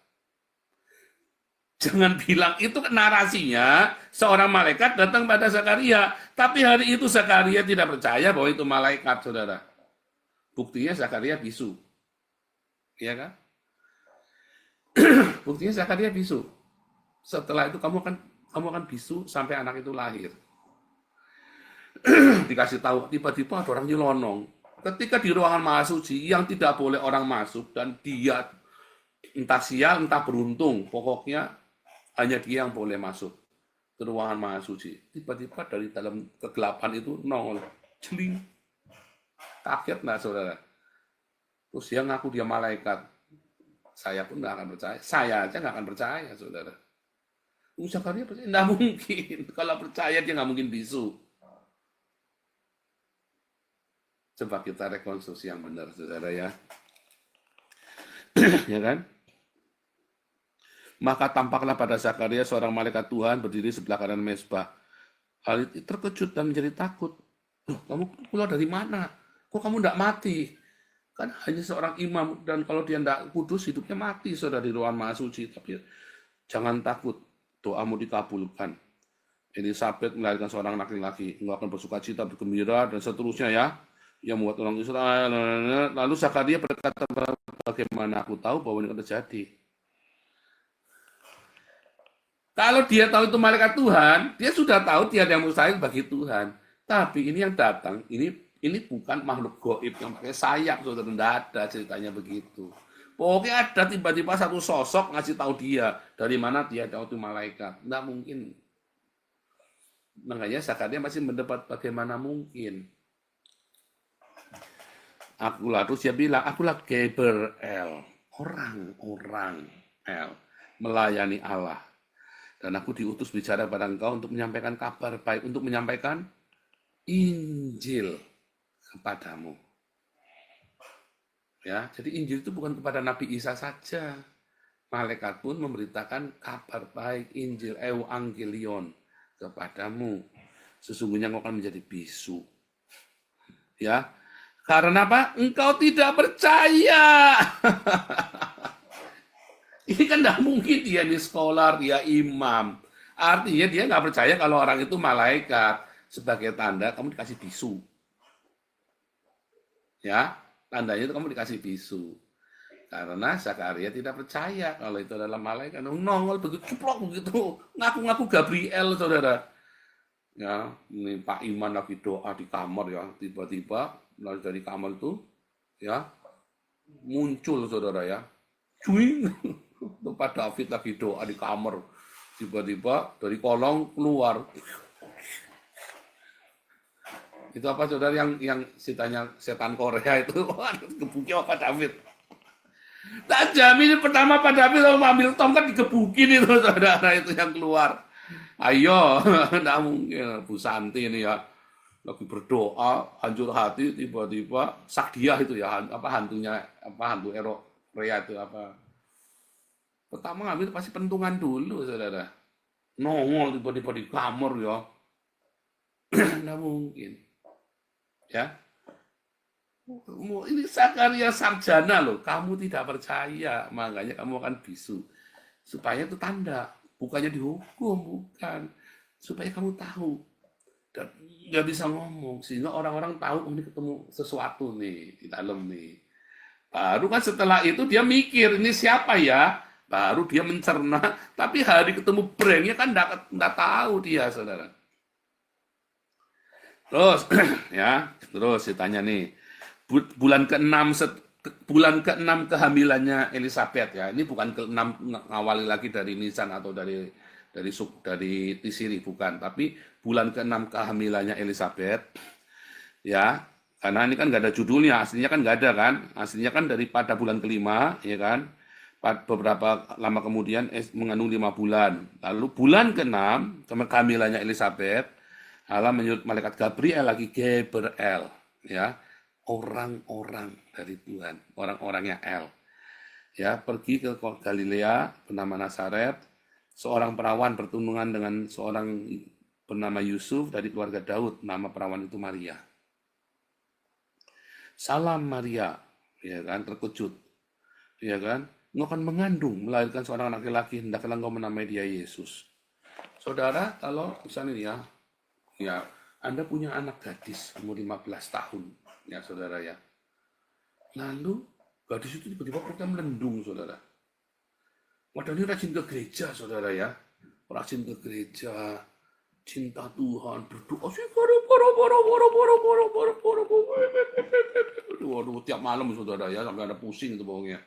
Jangan bilang itu narasinya seorang malaikat datang pada Zakaria. Tapi hari itu Zakaria tidak percaya bahwa itu malaikat, saudara. Buktinya Zakaria bisu. Iya kan? Buktinya Zakaria bisu. Setelah itu kamu akan bisu sampai anak itu lahir. Dikasih tahu, tiba-tiba ada orang nyelonong. Ketika di ruangan Maha Suci yang tidak boleh orang masuk dan dia entah sial entah beruntung, pokoknya hanya dia yang boleh masuk ke ruangan Maha Suci. Tiba-tiba dari dalam kegelapan itu nongol, jeling. Kaget nggak saudara? Terus dia ngaku dia malaikat. Saya pun nggak akan percaya. Saya aja nggak akan percaya, saudara. Zakaria percaya? Nggak mungkin. Kalau percaya dia nggak mungkin bisu. Coba kita rekonstruksi yang benar, saudara ya. Ya kan? Maka tampaklah pada Zakaria seorang malaikat Tuhan berdiri sebelah kanan mezbah. Hal itu terkejut dan menjadi takut. Loh, kamu keluar dari mana? Kok kamu tidak mati? Kan hanya seorang imam, dan kalau dia tidak kudus, hidupnya mati, saudara, di ruangan Maha Suci. Tapi jangan takut, doamu dikabulkan. Elisabeth melahirkan seorang laki-laki, engkau akan bersuka cita, bergembira, dan seterusnya ya. Yang membuat orang Israel. Lalu Zakaria berkata, bagaimana aku tahu bahwa ini akan terjadi? Kalau dia tahu itu malaikat Tuhan, dia sudah tahu tiada yang mustahil bagi Tuhan. Tapi ini yang datang, ini bukan makhluk gaib yang pakai sayap, saudara. Tidak ada ceritanya begitu. Pokoknya ada tiba-tiba satu sosok ngasih tahu dia dari mana dia tahu itu malaikat. Tidak mungkin. Makanya Zakaria masih mendapat bagaimana mungkin. Akulah, terus dia bilang, akulah Gabriel, orang El, melayani Allah. Dan aku diutus bicara pada engkau untuk menyampaikan kabar baik, untuk menyampaikan Injil kepadamu. Ya, jadi Injil itu bukan kepada Nabi Isa saja. Malaikat pun memberitakan kabar baik, Injil, Evangelion kepadamu. Sesungguhnya engkau akan menjadi bisu. Ya, karena apa? Engkau tidak percaya. Ini kan tidak mungkin dia ini scholar, dia imam. Artinya dia nggak percaya kalau orang itu malaikat. Sebagai tanda kamu dikasih bisu. Ya, tandanya itu kamu dikasih bisu. Karena Zakaria tidak percaya kalau itu adalah malaikat. Nongol begitu, ceplok begitu. Ngaku-ngaku Gabriel, saudara. Ya, ini Pak Iman lagi doa di kamar ya. Tiba-tiba dari kamar itu, ya, muncul, saudara ya. Cuing. Pak David lagi doa di kamar. Tiba-tiba dari kolong keluar. Itu apa, saudara, yang ceritanya setan Korea itu? Gebukin Pak David. Tak jamin pertama Pak David kalau ambil tongkat digebukin itu, saudara, itu yang keluar. Ayo, tidak mungkin. Bu Santi ini ya lagi berdoa, hancur hati, tiba-tiba Sakdiah itu ya, hantu Eropa itu apa? Pertama ngambil pasti pentungan dulu, saudara. Nongol tiba-tiba di kamar ya. Tidak mungkin. Ya, ini Zakaria sarjana loh. Kamu tidak percaya, makanya kamu akan bisu. Supaya itu tanda, bukannya dihukum, bukan. Supaya kamu tahu. Dan nggak bisa ngomong, sehingga orang-orang tahu ini ketemu sesuatu nih di dalam nih. Baru kan setelah itu dia mikir, ini siapa ya? Baru dia mencerna, tapi hari ketemu brandnya kan nggak tahu dia, saudara. Terus, ya, terus ditanya nih, bulan ke-6 kehamilannya Elisabeth ya. Ini bukan ke-6 ngawali lagi dari Nisan atau dari Tisiri, bukan, tapi bulan ke-6 kehamilannya Elisabeth. Ya, karena ini kan nggak ada judulnya, aslinya kan nggak ada kan, aslinya kan daripada bulan ke-5, ya kan. Beberapa lama kemudian mengandung 5 bulan. Lalu bulan ke-6 kehamilannya Elisabeth, Allah menyuruh malaikat Gabriel lagi, Gabriel, ya, orang-orang dari Tuhan, orang-orangnya El, ya, pergi ke Galilea bernama Nazaret. Seorang perawan bertunangan dengan seorang bernama Yusuf dari keluarga Daud. Nama perawan itu Maria. Salam Maria, ya kan, terkejut, ya kan, engkau akan mengandung, melahirkan seorang laki-laki, hendaklah engkau menamai dia Yesus. Saudara, kalau misalnya ya, Anda punya anak gadis umur 15 tahun, ya saudara ya. Lalu gadis itu tiba-tiba perutnya melendung, saudara. Padahal ini rajin ke gereja, saudara ya. Rajin ke gereja, cinta Tuhan, berdoa sih, waduh, tiap malam saudara ya, sampai ada pusing itu pokoknya.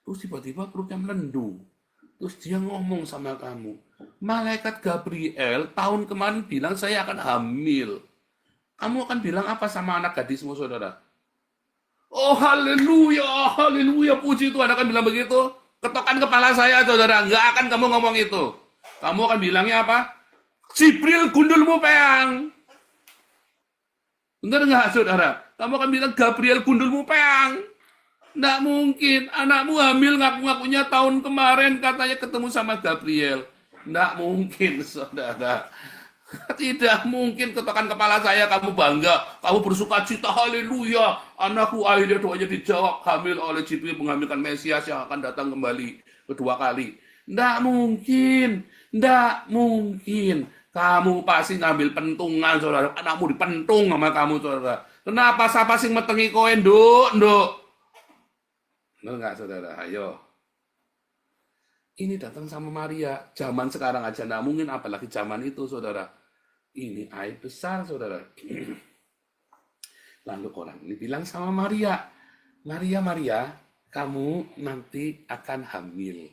Terus tiba-tiba perutnya melendung. Terus dia ngomong sama kamu, malaikat Gabriel tahun kemarin bilang saya akan hamil. Kamu akan bilang apa sama anak gadismu, saudara? Oh, haleluya, haleluya, puji Tuhan, akan bilang begitu. Ketokan kepala saya, saudara, nggak akan kamu ngomong itu. Kamu akan bilangnya apa? Jibril gundulmu peang. Benar nggak, saudara? Kamu akan bilang Gabriel gundulmu peang. Nggak mungkin, anakmu hamil ngaku-ngakunya tahun kemarin katanya ketemu sama Gabriel. Nggak mungkin, saudara. Tidak mungkin ketokan kepala saya kamu bangga, kamu bersuka cita, haleluya, anakku akhirnya doanya dijawab, hamil oleh Jibril menghamilkan Mesias yang akan datang kembali kedua kali. Nggak mungkin, nggak mungkin. Kamu pasti ngambil pentungan, saudara. Anakmu dipentung sama kamu, saudara. Kenapa siapa sing metengi kowe, nduk, nduk? Benar nggak, saudara? Ayo. Ini datang sama Maria. Zaman sekarang aja nggak mungkin, apalagi zaman itu, saudara. Ini aib besar, saudara. Lalu orang ini bilang sama Maria, Maria, Maria, kamu nanti akan hamil.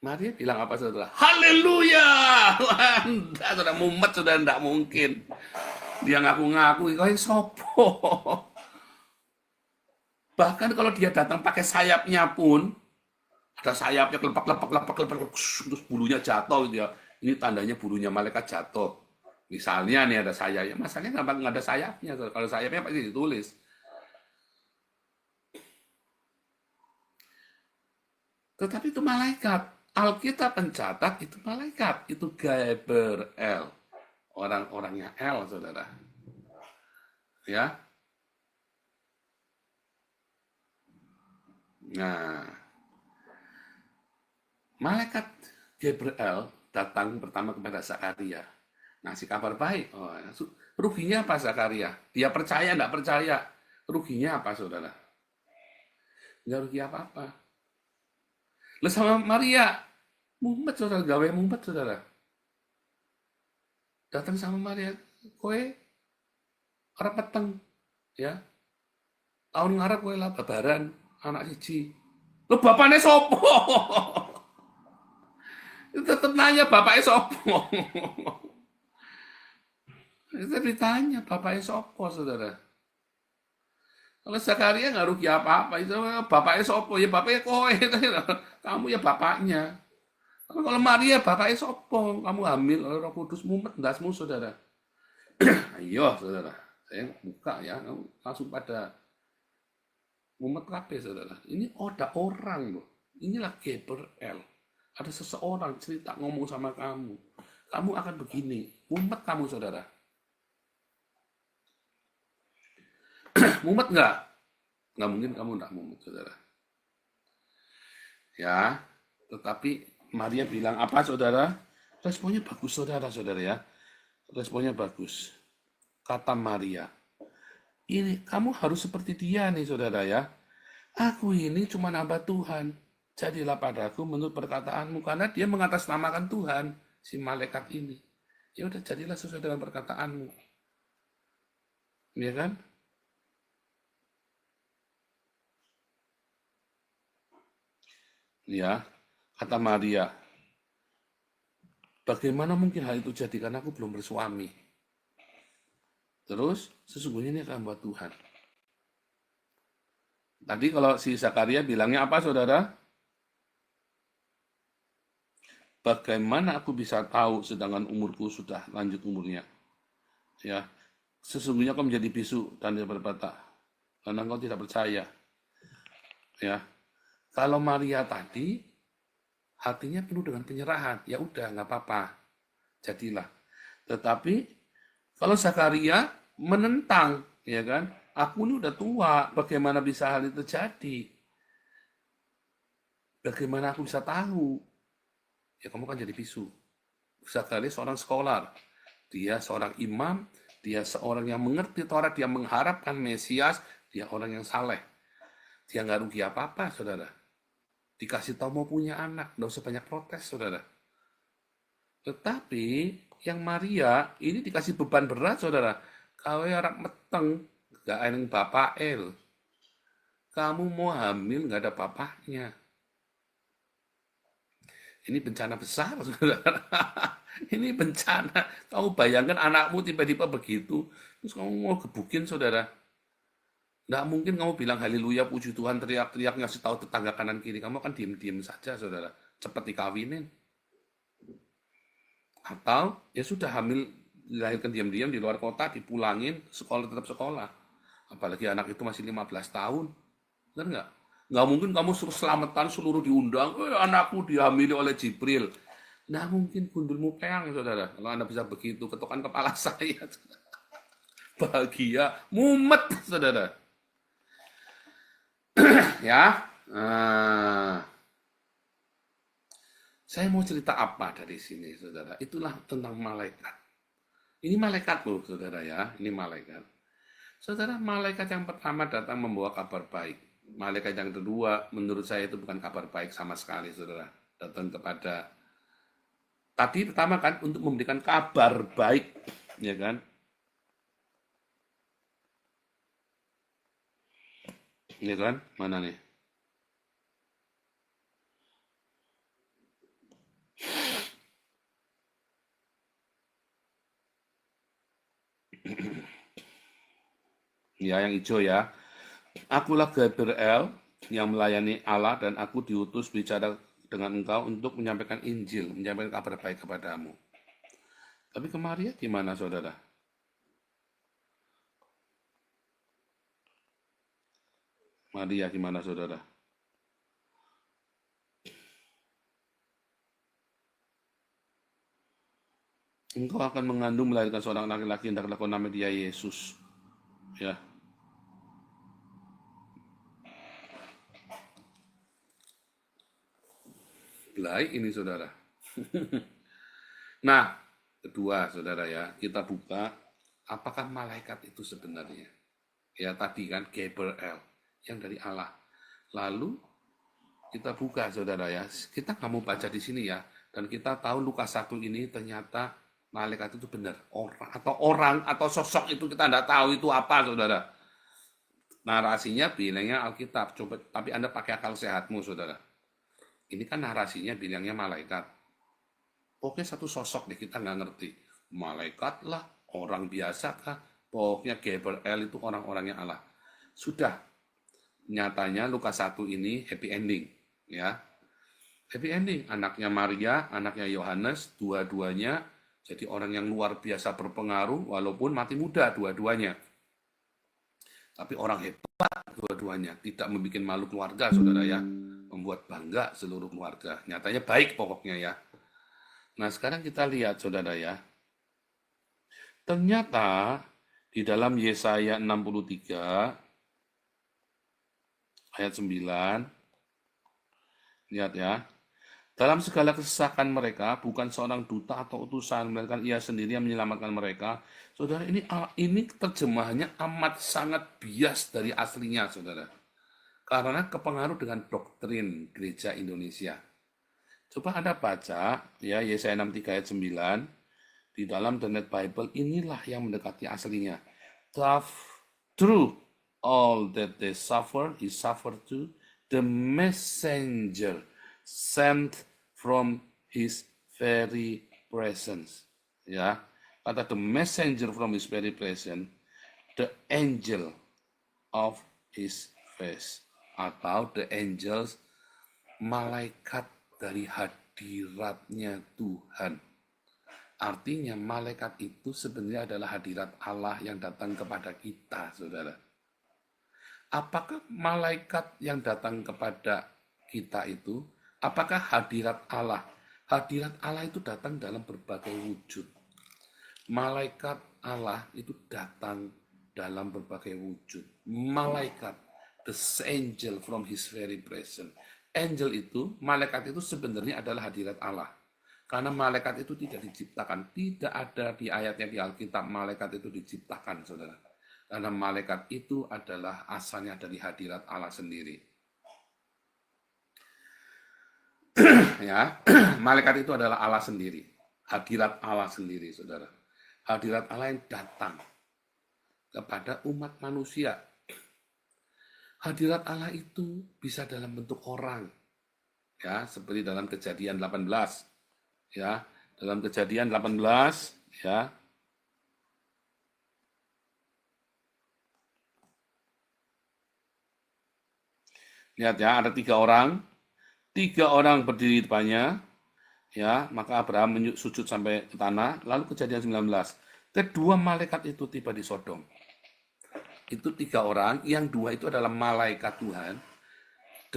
Maria bilang apa, saudara? Haleluya! Enggak, saudara, mumet, saudara, enggak mungkin. Dia ngaku-ngaku, kau sopo. Bahkan kalau dia datang pakai sayapnya pun, ada sayapnya kelepak, terus bulunya jatuh gitu ya. Ini tandanya bulunya malaikat jatuh. Misalnya nih ada sayapnya, masalahnya nggak ada sayapnya. Kalau sayapnya pasti ditulis. Tetapi itu malaikat. Alkitab mencatat itu malaikat, itu Gabriel. Orang-orangnya L, saudara. Ya. Nah, malaikat Gabriel datang pertama kepada Zakaria. Ngasih kabar baik. Oh, ruginya apa Zakaria? Dia percaya, enggak percaya. Ruginya apa, saudara? Enggak rugi apa-apa. Lalu sama Maria, mumpet, saudara, gawe mumpet, saudara. Datang sama Maria, kowe arep peteng, ya. Tahun ngarep kowe lah babaran anak siji. Lho bapaknya sopo? Tetap nanya bapaknya sopo. Itu ditanya bapaknya sopo, saudara. Kalau Zakaria nggak rugi apa-apa, itu bapaknya sopo, ya bapaknya kowe, kamu ya bapaknya. Kalau Maria bapaknya sopo, kamu hamil oleh Roh Kudus, mumet ndasmu, saudara. Ayo, saudara, saya buka ya, langsung pada mumet kabeh, saudara. Ini ada orang loh, inilah Gabriel. Ada seseorang cerita ngomong sama kamu, kamu akan begini, mumet kamu, saudara. Mumet nggak? Nggak mungkin kamu nggak mumet, saudara. Ya, tetapi Maria bilang apa, saudara? Responnya bagus, saudara-saudara ya. Responnya bagus. Kata Maria, ini kamu harus seperti dia nih, saudara ya. Aku ini cuma hamba Tuhan. Jadilah padaku menurut perkataanmu, karena dia mengatasnamakan Tuhan, si malaikat ini. Ya udah, jadilah sesuai dengan perkataanmu. Ya kan? Ya, kata Maria, bagaimana mungkin hal itu jadi karena aku belum bersuami. Terus, sesungguhnya ini akan buat Tuhan. Tadi kalau si Zakaria bilangnya apa, saudara? Bagaimana aku bisa tahu sedangkan umurku sudah lanjut umurnya? Ya, sesungguhnya kau menjadi bisu dan dia berkata, karena kau tidak percaya. Ya, kalau Maria tadi hatinya penuh dengan penyerahan, ya udah nggak apa-apa, jadilah. Tetapi kalau Zakaria menentang, ya kan? Aku ini udah tua, bagaimana bisa hal itu terjadi? Bagaimana aku bisa tahu? Ya kamu kan jadi bisu. Zakaria seorang scholar, dia seorang imam, dia seorang yang mengerti Taurat, dia mengharapkan Mesias, dia orang yang saleh. Dia nggak rugi apa-apa, saudara. Dikasih tahu mau punya anak, nggak usah banyak protes, saudara. Tetapi yang Maria ini dikasih beban berat, saudara. Kau orang meteng, gak eneng bapak el. Kamu mau hamil nggak ada bapaknya. Ini bencana besar, saudara. Ini bencana. Kamu bayangkan anakmu tiba-tiba begitu, terus kamu mau gebukin, saudara. Nggak mungkin kamu bilang haleluya, puji Tuhan, teriak-teriak ngasih tahu tetangga kanan kiri. Kamu akan diem-diem saja, saudara. Cepat dikawinin. Atau ya sudah hamil, dilahirkan diam-diam di luar kota, dipulangin, sekolah tetap sekolah. Apalagi anak itu masih 15 tahun. Benar nggak? Nggak mungkin kamu suruh selamatan seluruh diundang, anakku dihamili oleh Jibril. Nggak mungkin, gundulmu peang, saudara. Kalau Anda bisa begitu, ketukan kepala saya. Bahagia, mumet, saudara. Ya, saya mau cerita apa dari sini, saudara? Itulah tentang malaikat. Ini malaikat loh, saudara ya. Ini malaikat. Saudara, malaikat yang pertama datang membawa kabar baik. Malaikat yang kedua, menurut saya itu bukan kabar baik sama sekali, saudara. Datang kepada, tadi pertama kan untuk memberikan kabar baik, ya kan? Ya kan? Mana nih? Ya, yang hijau ya. Akulah Gabriel yang melayani Allah dan aku diutus bicara dengan engkau untuk menyampaikan Injil, menyampaikan kabar baik kepadamu. Tapi ke Maria gimana, saudara? Maria gimana, saudara? Engkau akan mengandung melahirkan seorang laki-laki, hendaklah kau nama dia Yesus. Ya. Baik ini, saudara. Nah, kedua, saudara ya, kita buka apakah malaikat itu sebenarnya. Ya tadi kan Gabriel yang dari Allah. Lalu kita buka, saudara ya. Kita nggak mau baca di sini ya. Dan kita tahu Lukas 1 ini ternyata malaikat itu benar. Orang atau sosok itu kita nggak tahu itu apa, saudara. Narasinya bilangnya Alkitab. Coba, tapi Anda pakai akal sehatmu, saudara. Ini kan narasinya bilangnya malaikat. Oke, satu sosok deh, kita nggak ngerti. Malaikat lah, orang biasa kah? Pokoknya Gabriel itu orang-orangnya Allah. Sudah, nyatanya Lukas 1 ini happy ending. Ya, happy ending. Anaknya Maria, anaknya Yohanes, dua-duanya jadi orang yang luar biasa berpengaruh, walaupun mati muda dua-duanya. Tapi orang hebat dua-duanya, tidak membuat malu keluarga, saudara ya. Membuat bangga seluruh keluarga. Nyatanya baik pokoknya ya. Nah, sekarang kita lihat, saudara ya. Ternyata di dalam Yesaya 63 ayat 9, lihat ya. Dalam segala kesesakan mereka, bukan seorang duta atau utusan, melainkan ia sendiri yang menyelamatkan mereka. Saudara, ini terjemahannya amat sangat bias dari aslinya, saudara. Karena kepengaruh dengan doktrin gereja Indonesia. Coba Anda baca ya Yesaya 63 ayat 9 di dalam The Net Bible, inilah yang mendekati aslinya. Through all that they suffer, he suffered too. The messenger sent from his very presence. Ya, kata the messenger from his very presence, the angel of his face, atau the angels, malaikat dari hadiratnya Tuhan. Artinya malaikat itu sebenarnya adalah hadirat Allah yang datang kepada kita, saudara. Apakah malaikat yang datang kepada kita itu, apakah hadirat Allah? Hadirat Allah itu datang dalam berbagai wujud. Malaikat Allah itu datang dalam berbagai wujud. Malaikat, the angel from his very presence. Angel itu, malaikat itu sebenarnya adalah hadirat Allah. Karena malaikat itu tidak diciptakan. Tidak ada di ayatnya di Alkitab malaikat itu diciptakan, saudara. Karena malaikat itu adalah asalnya dari hadirat Allah sendiri. Ya, malaikat itu adalah Allah sendiri, hadirat Allah sendiri, saudara. Hadirat Allah yang datang kepada umat manusia. Hadirat Allah itu bisa dalam bentuk orang, ya, seperti dalam Kejadian 18, ya, dalam Kejadian 18, ya. Lihat ya, ada tiga orang berdiri di depannya, ya, maka Abraham sujud sampai ke tanah. Lalu Kejadian 19, kedua malaikat itu tiba di Sodom. Itu tiga orang, yang dua itu adalah malaikat Tuhan,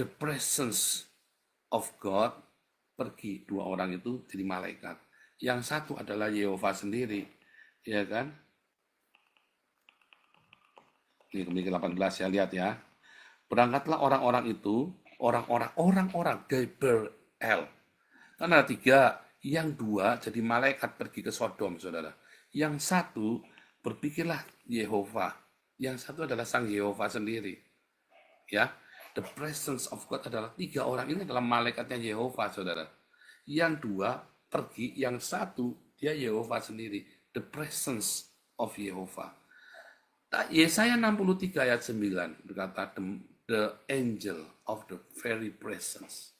the presence of God, pergi, dua orang itu jadi malaikat. Yang satu adalah Yehova sendiri, ya kan? Ini kembali ke 18 ya, lihat ya. Berangkatlah orang-orang itu, orang-orang Gabriel. Kan ada tiga, yang dua jadi malaikat pergi ke Sodom, saudara. Yang satu berpikirlah Yehova, yang satu adalah sang Yehova sendiri. Ya, the presence of God adalah tiga orang ini adalah malaikatnya Yehova, saudara. Yang dua pergi, yang satu dia Yehova sendiri, the presence of Yehova. Yesaya 63 ayat 9 berkata, the angel of the very presence.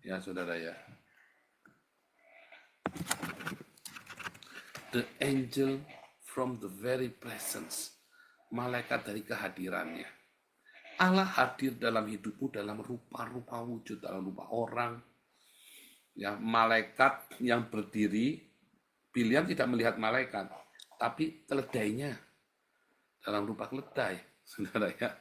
Ya, saudara ya. The angel from the very presence. Malaikat dari kehadirannya. Allah hadir dalam hidupmu dalam rupa-rupa wujud, dalam rupa orang. Ya, malaikat yang berdiri, Biliam tidak melihat malaikat, tapi keledainya dalam rupa keledai, saudara ya.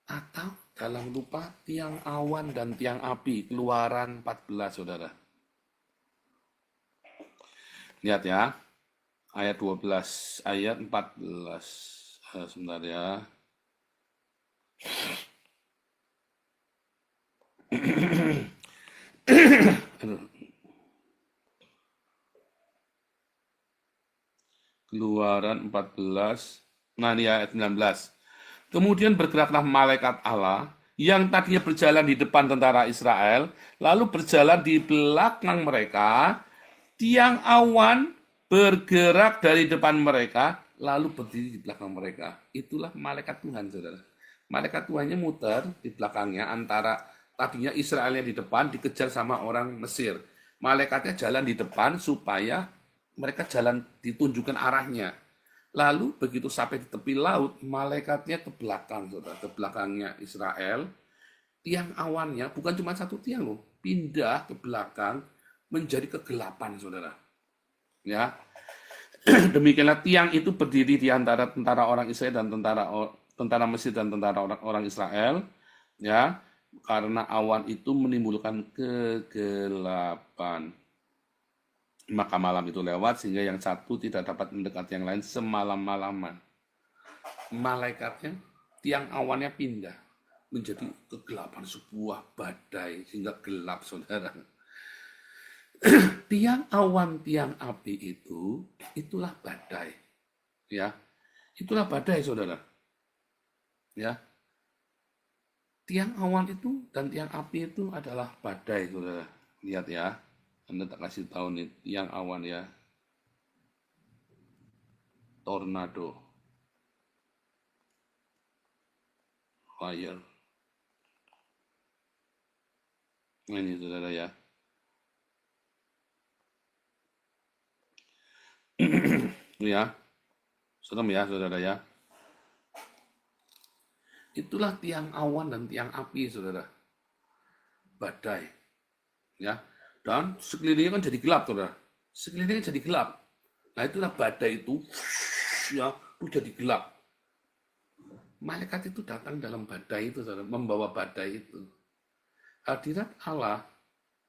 Atau dalam rupa tiang awan dan tiang api, Keluaran 14, saudara. Lihat ya, ayat 12, ayat 14, sebentar ya. Keluaran 14, nah ini ayat 19. Kemudian bergeraklah malaikat Allah yang tadinya berjalan di depan tentara Israel, lalu berjalan di belakang mereka, tiang awan bergerak dari depan mereka, lalu berdiri di belakang mereka. Itulah malaikat Tuhan, saudara. Malaikat Tuhannya muter di belakangnya, antara tadinya Israelnya di depan dikejar sama orang Mesir. Malaikatnya jalan di depan supaya mereka jalan ditunjukkan arahnya. Lalu begitu sampai di tepi laut, malaikatnya ke belakang, saudara, ke belakangnya Israel. Tiang awannya bukan cuma satu tiang loh, pindah ke belakang menjadi kegelapan, saudara. Ya, demikianlah tiang itu berdiri di antara tentara orang Israel dan tentara Mesir dan tentara orang Israel. Ya, karena awan itu menimbulkan kegelapan. Maka malam itu lewat sehingga yang satu tidak dapat mendekati yang lain semalam-malaman. Malaikatnya, tiang awannya pindah menjadi kegelapan, sebuah badai sehingga gelap, saudara. Tiang awan, tiang api itu, itulah badai. Ya, itulah badai, saudara. Ya, tiang awan itu dan tiang api itu adalah badai, saudara. Lihat ya. Anda tak kasih tahu nih, tiang awan ya. Tornado. Fire. Nah, ini saudara ya. Ya. Serem ya, saudara ya. Itulah tiang awan dan tiang api, saudara. Badai. Ya. Dan sekelilingnya kan jadi gelap, saudara. Sekelilingnya jadi gelap. Nah, itulah badai itu, ya, itu jadi gelap. Malaikat itu datang dalam badai itu, saudara, membawa badai itu. Hadirat Allah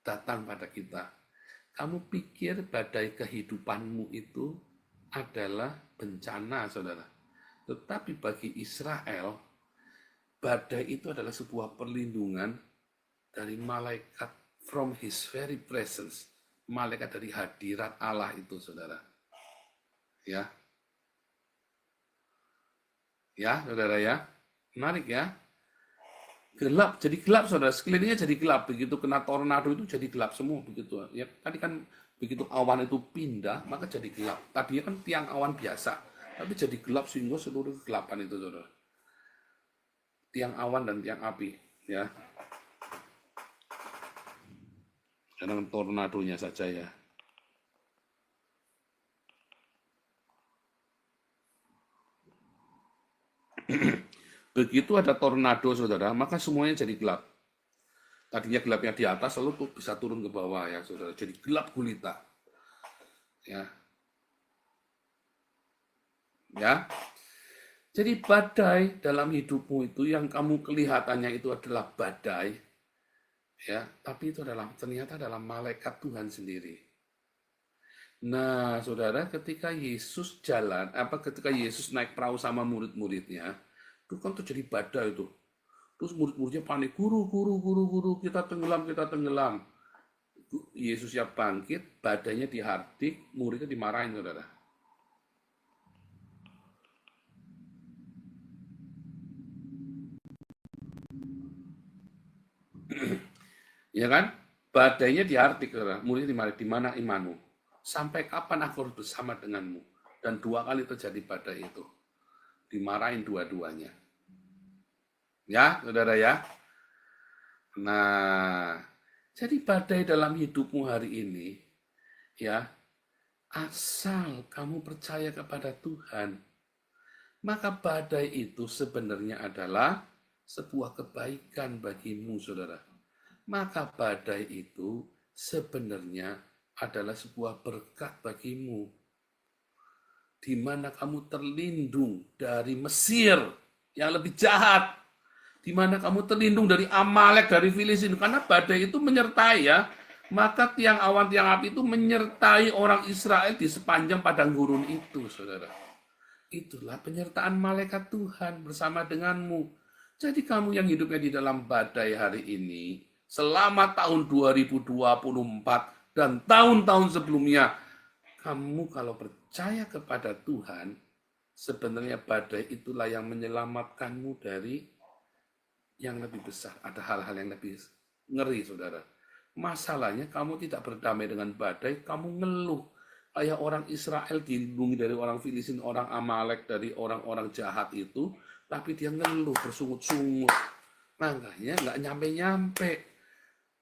datang pada kita. Kamu pikir badai kehidupanmu itu adalah bencana, saudara. Tetapi bagi Israel, badai itu adalah sebuah perlindungan dari malaikat from his very presence, malaikat dari hadirat Allah itu, saudara. Ya. Ya, saudara ya. Menarik ya. Gelap, jadi gelap saudara. Sekelilingnya jadi gelap. Begitu kena tornado itu jadi gelap semua. Begitu ya. Tadi kan begitu awan itu pindah, maka jadi gelap. Tadinya kan tiang awan biasa, tapi jadi gelap sehingga seluruh kegelapan itu saudara. Tiang awan dan tiang api. Ya. Kadang tornadonya saja ya. Begitu ada tornado, saudara, maka semuanya jadi gelap. Tadinya gelapnya di atas, lalu tuh bisa turun ke bawah ya, saudara. Jadi gelap gulita. Ya, ya. Jadi badai dalam hidupmu itu yang kamu kelihatannya itu adalah badai, ya. Tapi itu ternyata adalah malaikat Tuhan sendiri. Nah, saudara, ketika Yesus ketika Yesus naik perahu sama murid-muridnya, itu kan terjadi badai itu. Terus murid-muridnya panik, guru, kita tenggelam, kita tenggelam. Yesus yang bangkit, badainya dihardik, muridnya dimarahin, saudara. Ya kan? Badainya dihardik, saudara. Muridnya dimarahin, di mana imanmu? Sampai kapan aku harus bersama denganmu? Dan 2 kali terjadi badai itu. Dimarahin dua-duanya. Ya, saudara ya. Nah, jadi badai dalam hidupmu hari ini, ya, asal kamu percaya kepada Tuhan, maka badai itu sebenarnya adalah sebuah kebaikan bagimu, saudara. Maka badai itu sebenarnya adalah sebuah berkat bagimu, di mana kamu terlindung dari Mesir yang lebih jahat, di mana kamu terlindung dari Amalek, dari Filistin, karena badai itu menyertai ya. Maka tiang awan, tiang api itu menyertai orang Israel di sepanjang padang gurun itu, saudara. Itulah penyertaan malaikat Tuhan bersama denganmu. Jadi kamu yang hidupnya di dalam badai hari ini, selama tahun 2024 dan tahun-tahun sebelumnya, kamu kalau percaya kepada Tuhan, sebenarnya badai itulah yang menyelamatkanmu dari yang lebih besar. Ada hal-hal yang lebih ngeri, saudara. Masalahnya kamu tidak berdamai dengan badai, kamu ngeluh. Kayak orang Israel dilindungi dari orang Filistin, orang Amalek, dari orang-orang jahat itu, tapi dia ngeluh, bersungut-sungut. Makanya nggak nyampe-nyampe.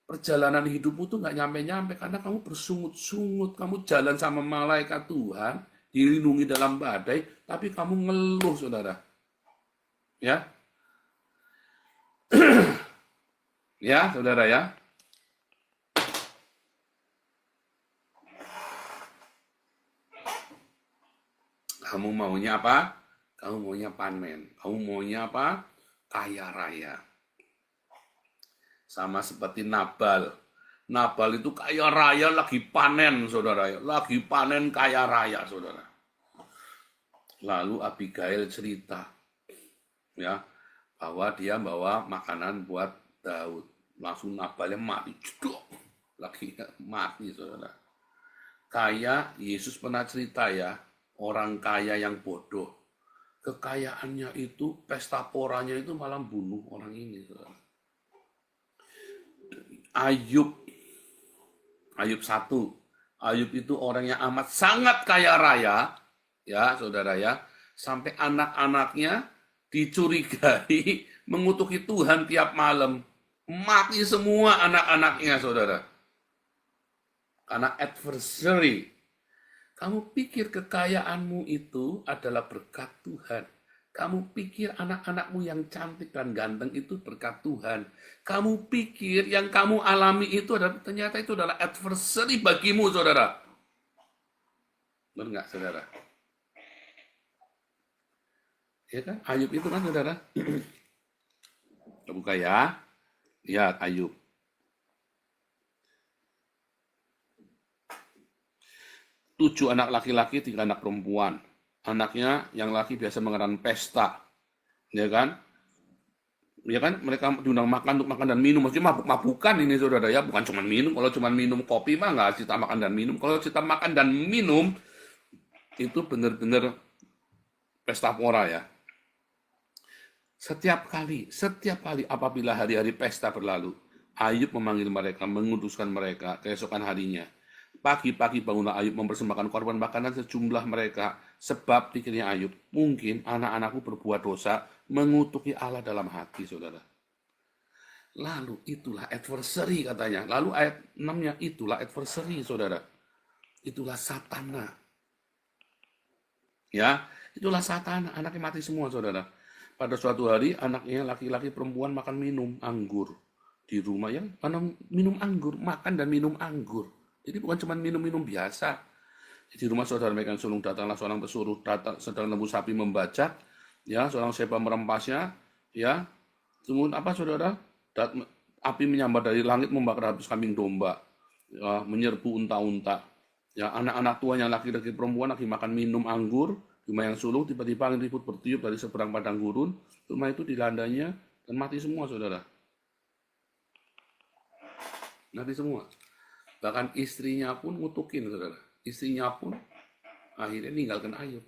Perjalanan hidupmu tuh nggak nyampe-nyampe, karena kamu bersungut-sungut. Kamu jalan sama malaikat Tuhan, dilindungi dalam badai, tapi kamu ngeluh, saudara. Ya, ya, saudara ya. Kamu maunya apa? Kamu maunya panen. Kamu maunya apa? Kaya raya. Sama seperti Nabal. Nabal itu kaya raya lagi panen, saudara. Lagi panen kaya raya, saudara. Lalu Abigail cerita, ya, bahwa dia bawa makanan buat Daud. Langsung Nabalnya mati. Cedok. Lagi mati, saudara. Kayak Yesus pernah cerita ya, orang kaya yang bodoh. Kekayaannya itu, pesta poranya itu malah bunuh orang ini, saudara. Ayub 1. Ayub itu orang yang amat sangat kaya raya, ya saudara ya, sampai anak-anaknya dicurigai mengutuki Tuhan tiap malam. Mati semua anak-anaknya, saudara. Karena adversary. Kamu pikir kekayaanmu itu adalah berkat Tuhan. Kamu pikir anak-anakmu yang cantik dan ganteng itu berkat Tuhan. Kamu pikir yang kamu alami itu adalah, ternyata itu adalah adversary bagimu, saudara. Benar nggak, saudara? Ya kan? Ayub itu kan, saudara. Kita buka ya. Lihat Ayub. Tujuh anak laki-laki, 3 anak perempuan. Anaknya yang laki biasa mengadakan pesta, ya kan? Ya kan, mereka diundang makan untuk makan dan minum. Maksudnya mabuk-mabukan ini, saudara ya, bukan cuma minum. Kalau cuma minum kopi mah nggak cerita makan dan minum. Kalau cerita makan dan minum itu benar-benar pesta pora ya. Setiap kali apabila hari-hari pesta berlalu, Ayub memanggil mereka, menguduskan mereka keesokan harinya. Pagi-pagi bangunlah Ayub mempersembahkan korban makanan sejumlah mereka, sebab pikirnya Ayub, mungkin anak-anakku berbuat dosa, mengutuki Allah dalam hati, saudara. Lalu itulah adversary katanya. Lalu ayat 6-nya itulah adversary, saudara. Itulah satana. Ya, itulah satana. Anaknya mati semua, saudara. Pada suatu hari anaknya laki-laki perempuan makan minum anggur di rumah yang minum anggur, makan dan minum anggur. Jadi bukan cuma minum-minum biasa. Di rumah saudara megang sulung datanglah seorang pesuruh datang sedang lembu sapi membajak, ya seorang seba merempasnya, ya. Kemudian apa saudara? Api menyambar dari langit membakar habis kambing domba, ya, menyerbu unta-unta. Ya, anak-anak tuanya laki-laki perempuan lagi makan minum anggur, rumah yang sulung tiba-tiba angin ribut bertiup dari seberang padang gurun, rumah itu dilandanya dan mati semua saudara. Mati semua. Bahkan istrinya pun ngutukin saudara. Istrinya pun akhirnya ninggalkan Ayub.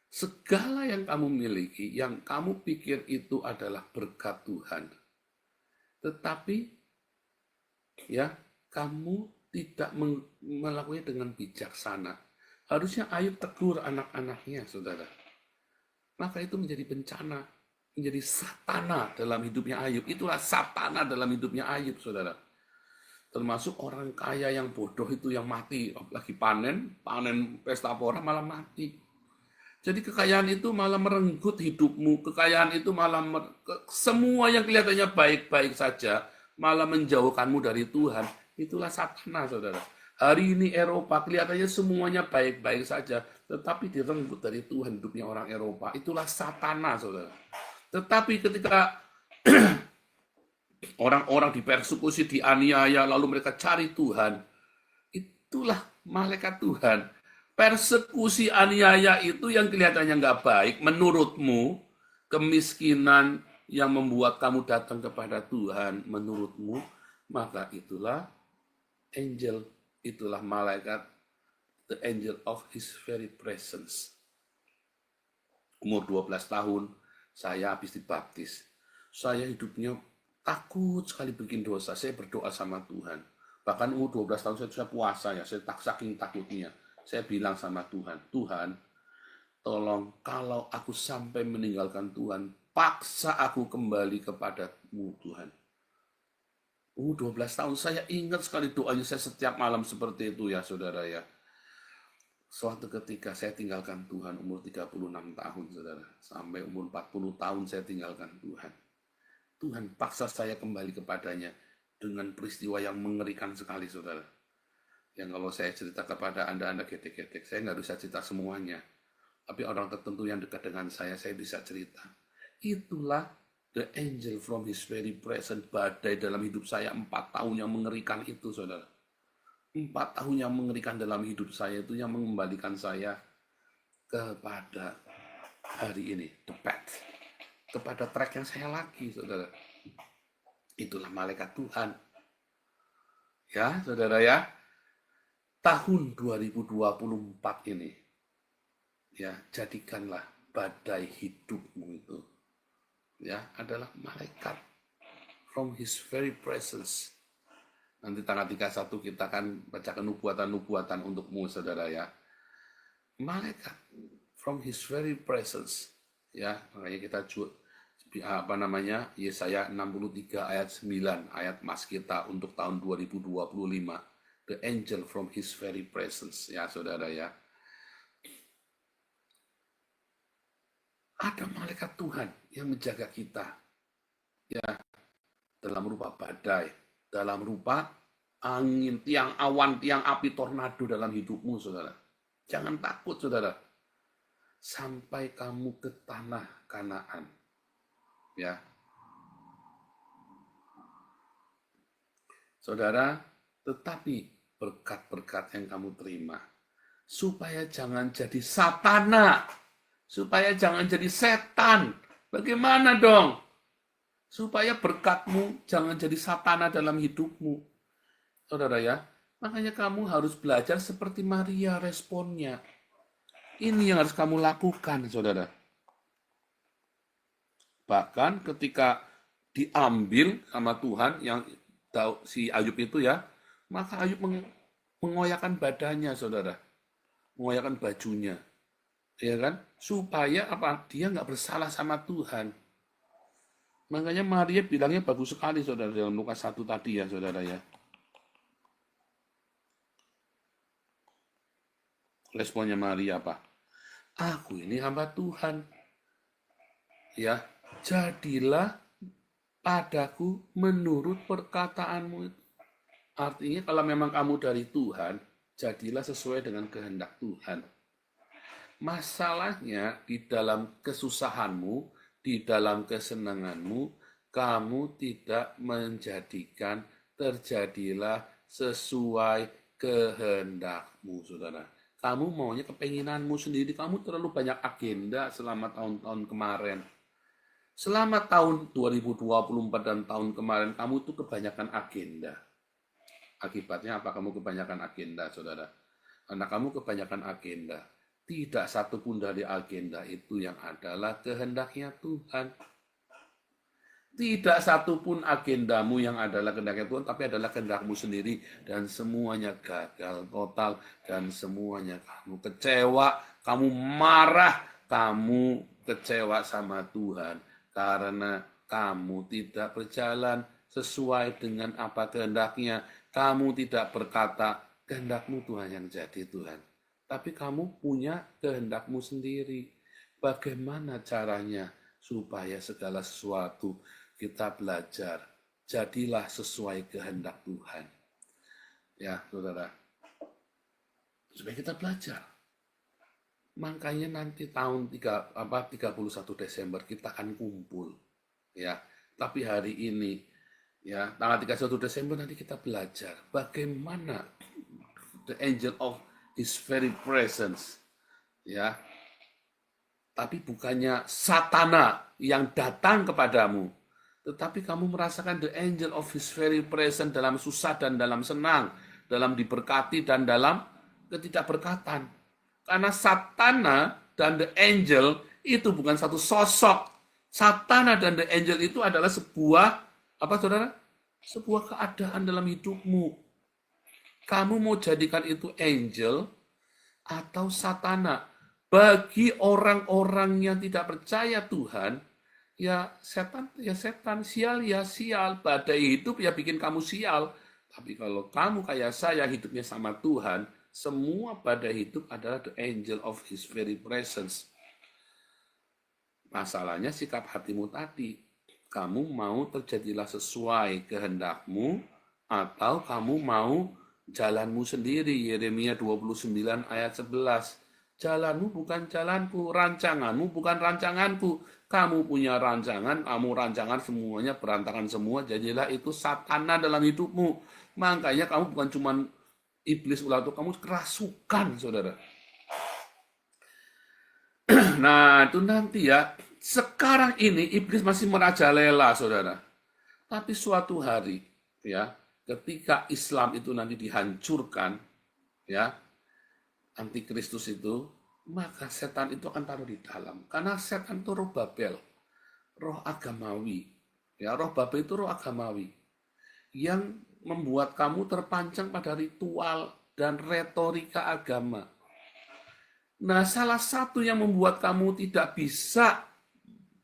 Segala yang kamu miliki, yang kamu pikir itu adalah berkat Tuhan. Tetapi ya, kamu tidak melakukannya dengan bijaksana. Harusnya Ayub tegur anak-anaknya, saudara. Maka itu menjadi bencana, menjadi satana dalam hidupnya Ayub. Itulah satana dalam hidupnya Ayub, saudara. Termasuk orang kaya yang bodoh itu yang mati. Lagi panen pesta pora malah mati. Jadi kekayaan itu malah merenggut hidupmu. Kekayaan itu malah semua yang kelihatannya baik-baik saja malah menjauhkanmu dari Tuhan. Itulah satana, saudara. Hari ini Eropa kelihatannya semuanya baik-baik saja, tetapi direnggut dari Tuhan hidupnya orang Eropa. Itulah satana, saudara. Tetapi ketika orang-orang dipersekusi, dianiaya, lalu mereka cari Tuhan, itulah malaikat Tuhan. Persekusi aniaya itu yang kelihatannya nggak baik, menurutmu, kemiskinan yang membuat kamu datang kepada Tuhan, menurutmu, maka itulah angel, itulah malaikat, the angel of his very presence. Umur 12 tahun, saya habis dibaptis. Saya hidupnya takut sekali bikin dosa, saya berdoa sama Tuhan. Bahkan umur 12 tahun saya puasa ya, saya saking takutnya. Saya bilang sama Tuhan, Tuhan, tolong kalau aku sampai meninggalkan Tuhan, paksa aku kembali kepadamu Tuhan. 12 tahun, saya ingat sekali doanya saya setiap malam seperti itu ya saudara ya. Suatu ketika saya tinggalkan Tuhan umur 36 tahun saudara. Sampai umur 40 tahun saya tinggalkan Tuhan. Tuhan paksa saya kembali kepadanya dengan peristiwa yang mengerikan sekali saudara. Yang kalau saya cerita kepada Anda getek-getek, saya nggak bisa cerita semuanya. Tapi orang tertentu yang dekat dengan saya bisa cerita. Itulah the angel from his very presence, badai dalam hidup saya 4 tahun yang mengerikan itu, saudara. 4 tahun yang mengerikan dalam hidup saya itu yang mengembalikan saya kepada hari ini, the path. Kepada track yang saya lagi, saudara. Itulah malaikat Tuhan. Ya, saudara ya. Tahun 2024 ini, ya jadikanlah badai hidupmu itu, ya adalah malaikat from his very presence. Nanti tanggal 31 kita akan bacakan nubuatan-nubuatan untukmu, saudara ya. Malaikat from his very presence, ya makanya kita Yesaya 63 ayat 9 ayat mas kita untuk tahun 2025. The angel from his very presence, ya saudara ya. Ada malaikat Tuhan yang menjaga kita, ya dalam rupa badai, dalam rupa angin, tiang awan, tiang api, tornado dalam hidupmu, saudara. Jangan takut, saudara. Sampai kamu ke tanah Kanaan, ya. Saudara, tetapi berkat-berkat yang kamu terima, supaya jangan jadi satana, supaya jangan jadi setan. Bagaimana dong? Supaya berkatmu jangan jadi satana dalam hidupmu. Saudara ya, makanya kamu harus belajar seperti Maria responnya. Ini yang harus kamu lakukan, saudara. Bahkan ketika diambil sama Tuhan yang si Ayub itu ya, maka Ayub mengoyakkan badannya, saudara, mengoyakkan bajunya, ya kan, supaya apa? Dia nggak bersalah sama Tuhan. Makanya Maria bilangnya bagus sekali, saudara, dalam Lukas 1 tadi ya, saudara ya. Responnya Maria apa? Aku ini hamba Tuhan. Ya, jadilah padaku menurut perkataanmu itu. Artinya kalau memang kamu dari Tuhan, jadilah sesuai dengan kehendak Tuhan. Masalahnya di dalam kesusahanmu, di dalam kesenanganmu, kamu tidak menjadikan terjadilah sesuai kehendakmu, saudara. Kamu maunya kepenginanmu sendiri, kamu terlalu banyak agenda selama tahun-tahun kemarin. Selama tahun 2024 dan tahun kemarin, kamu tuh kebanyakan agenda. Akibatnya apa? Kamu kebanyakan agenda, saudara. Karena kamu kebanyakan agenda. Tidak satu pun dari agenda itu yang adalah kehendaknya Tuhan. Tidak satu pun agendamu yang adalah kehendaknya Tuhan, tapi adalah kehendakmu sendiri. Dan semuanya gagal total. Dan semuanya kamu kecewa, kamu marah, kamu kecewa sama Tuhan. Karena kamu tidak berjalan sesuai dengan apa kehendaknya. Kamu tidak berkata, kehendakmu Tuhan yang jadi Tuhan. Tapi kamu punya kehendakmu sendiri. Bagaimana caranya supaya segala sesuatu kita belajar, jadilah sesuai kehendak Tuhan. Ya, saudara. Supaya kita belajar. Makanya nanti tahun 31 Desember kita akan kumpul. Ya, tapi hari ini ya, tanggal 31 Desember nanti kita belajar bagaimana the angel of his very presence. Ya. Tapi bukannya Satana yang datang kepadamu, tetapi kamu merasakan the angel of his very presence dalam susah dan dalam senang, dalam diberkati dan dalam ketidakberkatan. Karena Satana dan the angel itu bukan satu sosok. Satana dan the angel itu adalah sebuah, apa saudara? Sebuah keadaan dalam hidupmu. Kamu mau jadikan itu angel atau Satana. Bagi orang-orang yang tidak percaya Tuhan, ya setan, sial ya sial, badai hidup ya bikin kamu sial. Tapi kalau kamu kayak saya hidupnya sama Tuhan, semua badai hidup adalah the angel of his very presence. Masalahnya sikap hatimu tadi. Kamu mau terjadilah sesuai kehendakmu atau kamu mau jalanmu sendiri. Yeremia 29 ayat 11. Jalanmu bukan jalanku, rancanganmu bukan rancanganku. Kamu punya rancangan, kamu rancangan semuanya berantakan semua, jadilah itu Satana dalam hidupmu. Makanya kamu bukan cuma iblis ulah itu, kamu kerasukan, saudara. Nah, itu nanti ya. Sekarang ini iblis masih merajalela, saudara. Tapi suatu hari, ya, ketika Islam itu nanti dihancurkan, ya, antikristus itu, maka setan itu akan taruh di dalam. Karena setan itu roh Babel, roh agamawi. Ya, roh Babel itu roh agamawi yang membuat kamu terpancang pada ritual dan retorika agama. Nah, salah satu yang membuat kamu tidak bisa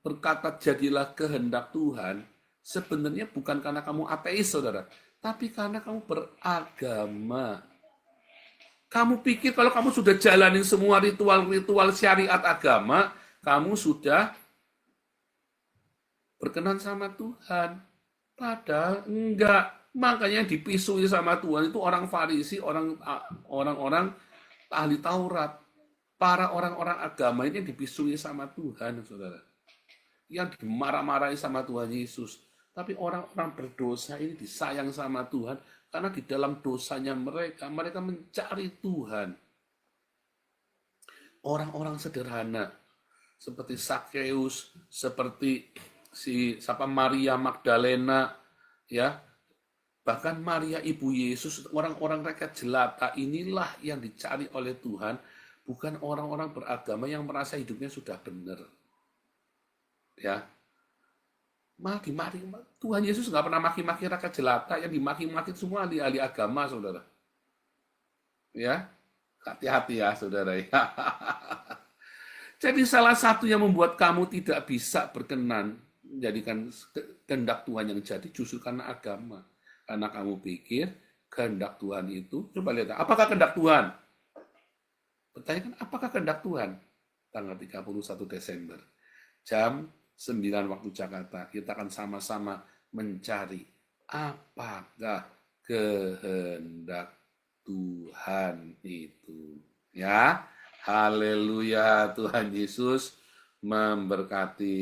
berkata jadilah kehendak Tuhan, sebenarnya bukan karena kamu ateis, saudara, tapi karena kamu beragama. Kamu pikir kalau kamu sudah jalanin semua ritual-ritual syariat agama, kamu sudah berkenan sama Tuhan. Padahal enggak. Makanya dipisui sama Tuhan itu orang Farisi, orang-orang ahli Taurat. Para orang-orang agama ini dipisui sama Tuhan, saudara. Yang dimarah-marahi sama Tuhan Yesus. Tapi orang-orang berdosa ini disayang sama Tuhan karena di dalam dosanya mereka mencari Tuhan. Orang-orang sederhana seperti Sakeus, seperti Maria Magdalena, ya, bahkan Maria ibu Yesus, orang-orang rakyat jelata inilah yang dicari oleh Tuhan, bukan orang-orang beragama yang merasa hidupnya sudah benar. Ya. Maki-maki. Tuhan Yesus nggak pernah maki-maki rakyat jelata, yang dimaki-maki semua ahli-ahli agama, saudara. Ya, hati-hati ya, saudara. Ya. Jadi salah satu yang membuat kamu tidak bisa berkenan menjadikan kehendak Tuhan yang jadi justru karena agama. Karena kamu pikir kehendak Tuhan itu, coba lihat, apakah kehendak Tuhan? Pertanyakan, apakah kehendak Tuhan? Tanggal 31 Desember, jam 9 waktu Jakarta, kita akan sama-sama mencari apakah kehendak Tuhan itu. Ya, haleluya, Tuhan Yesus memberkati.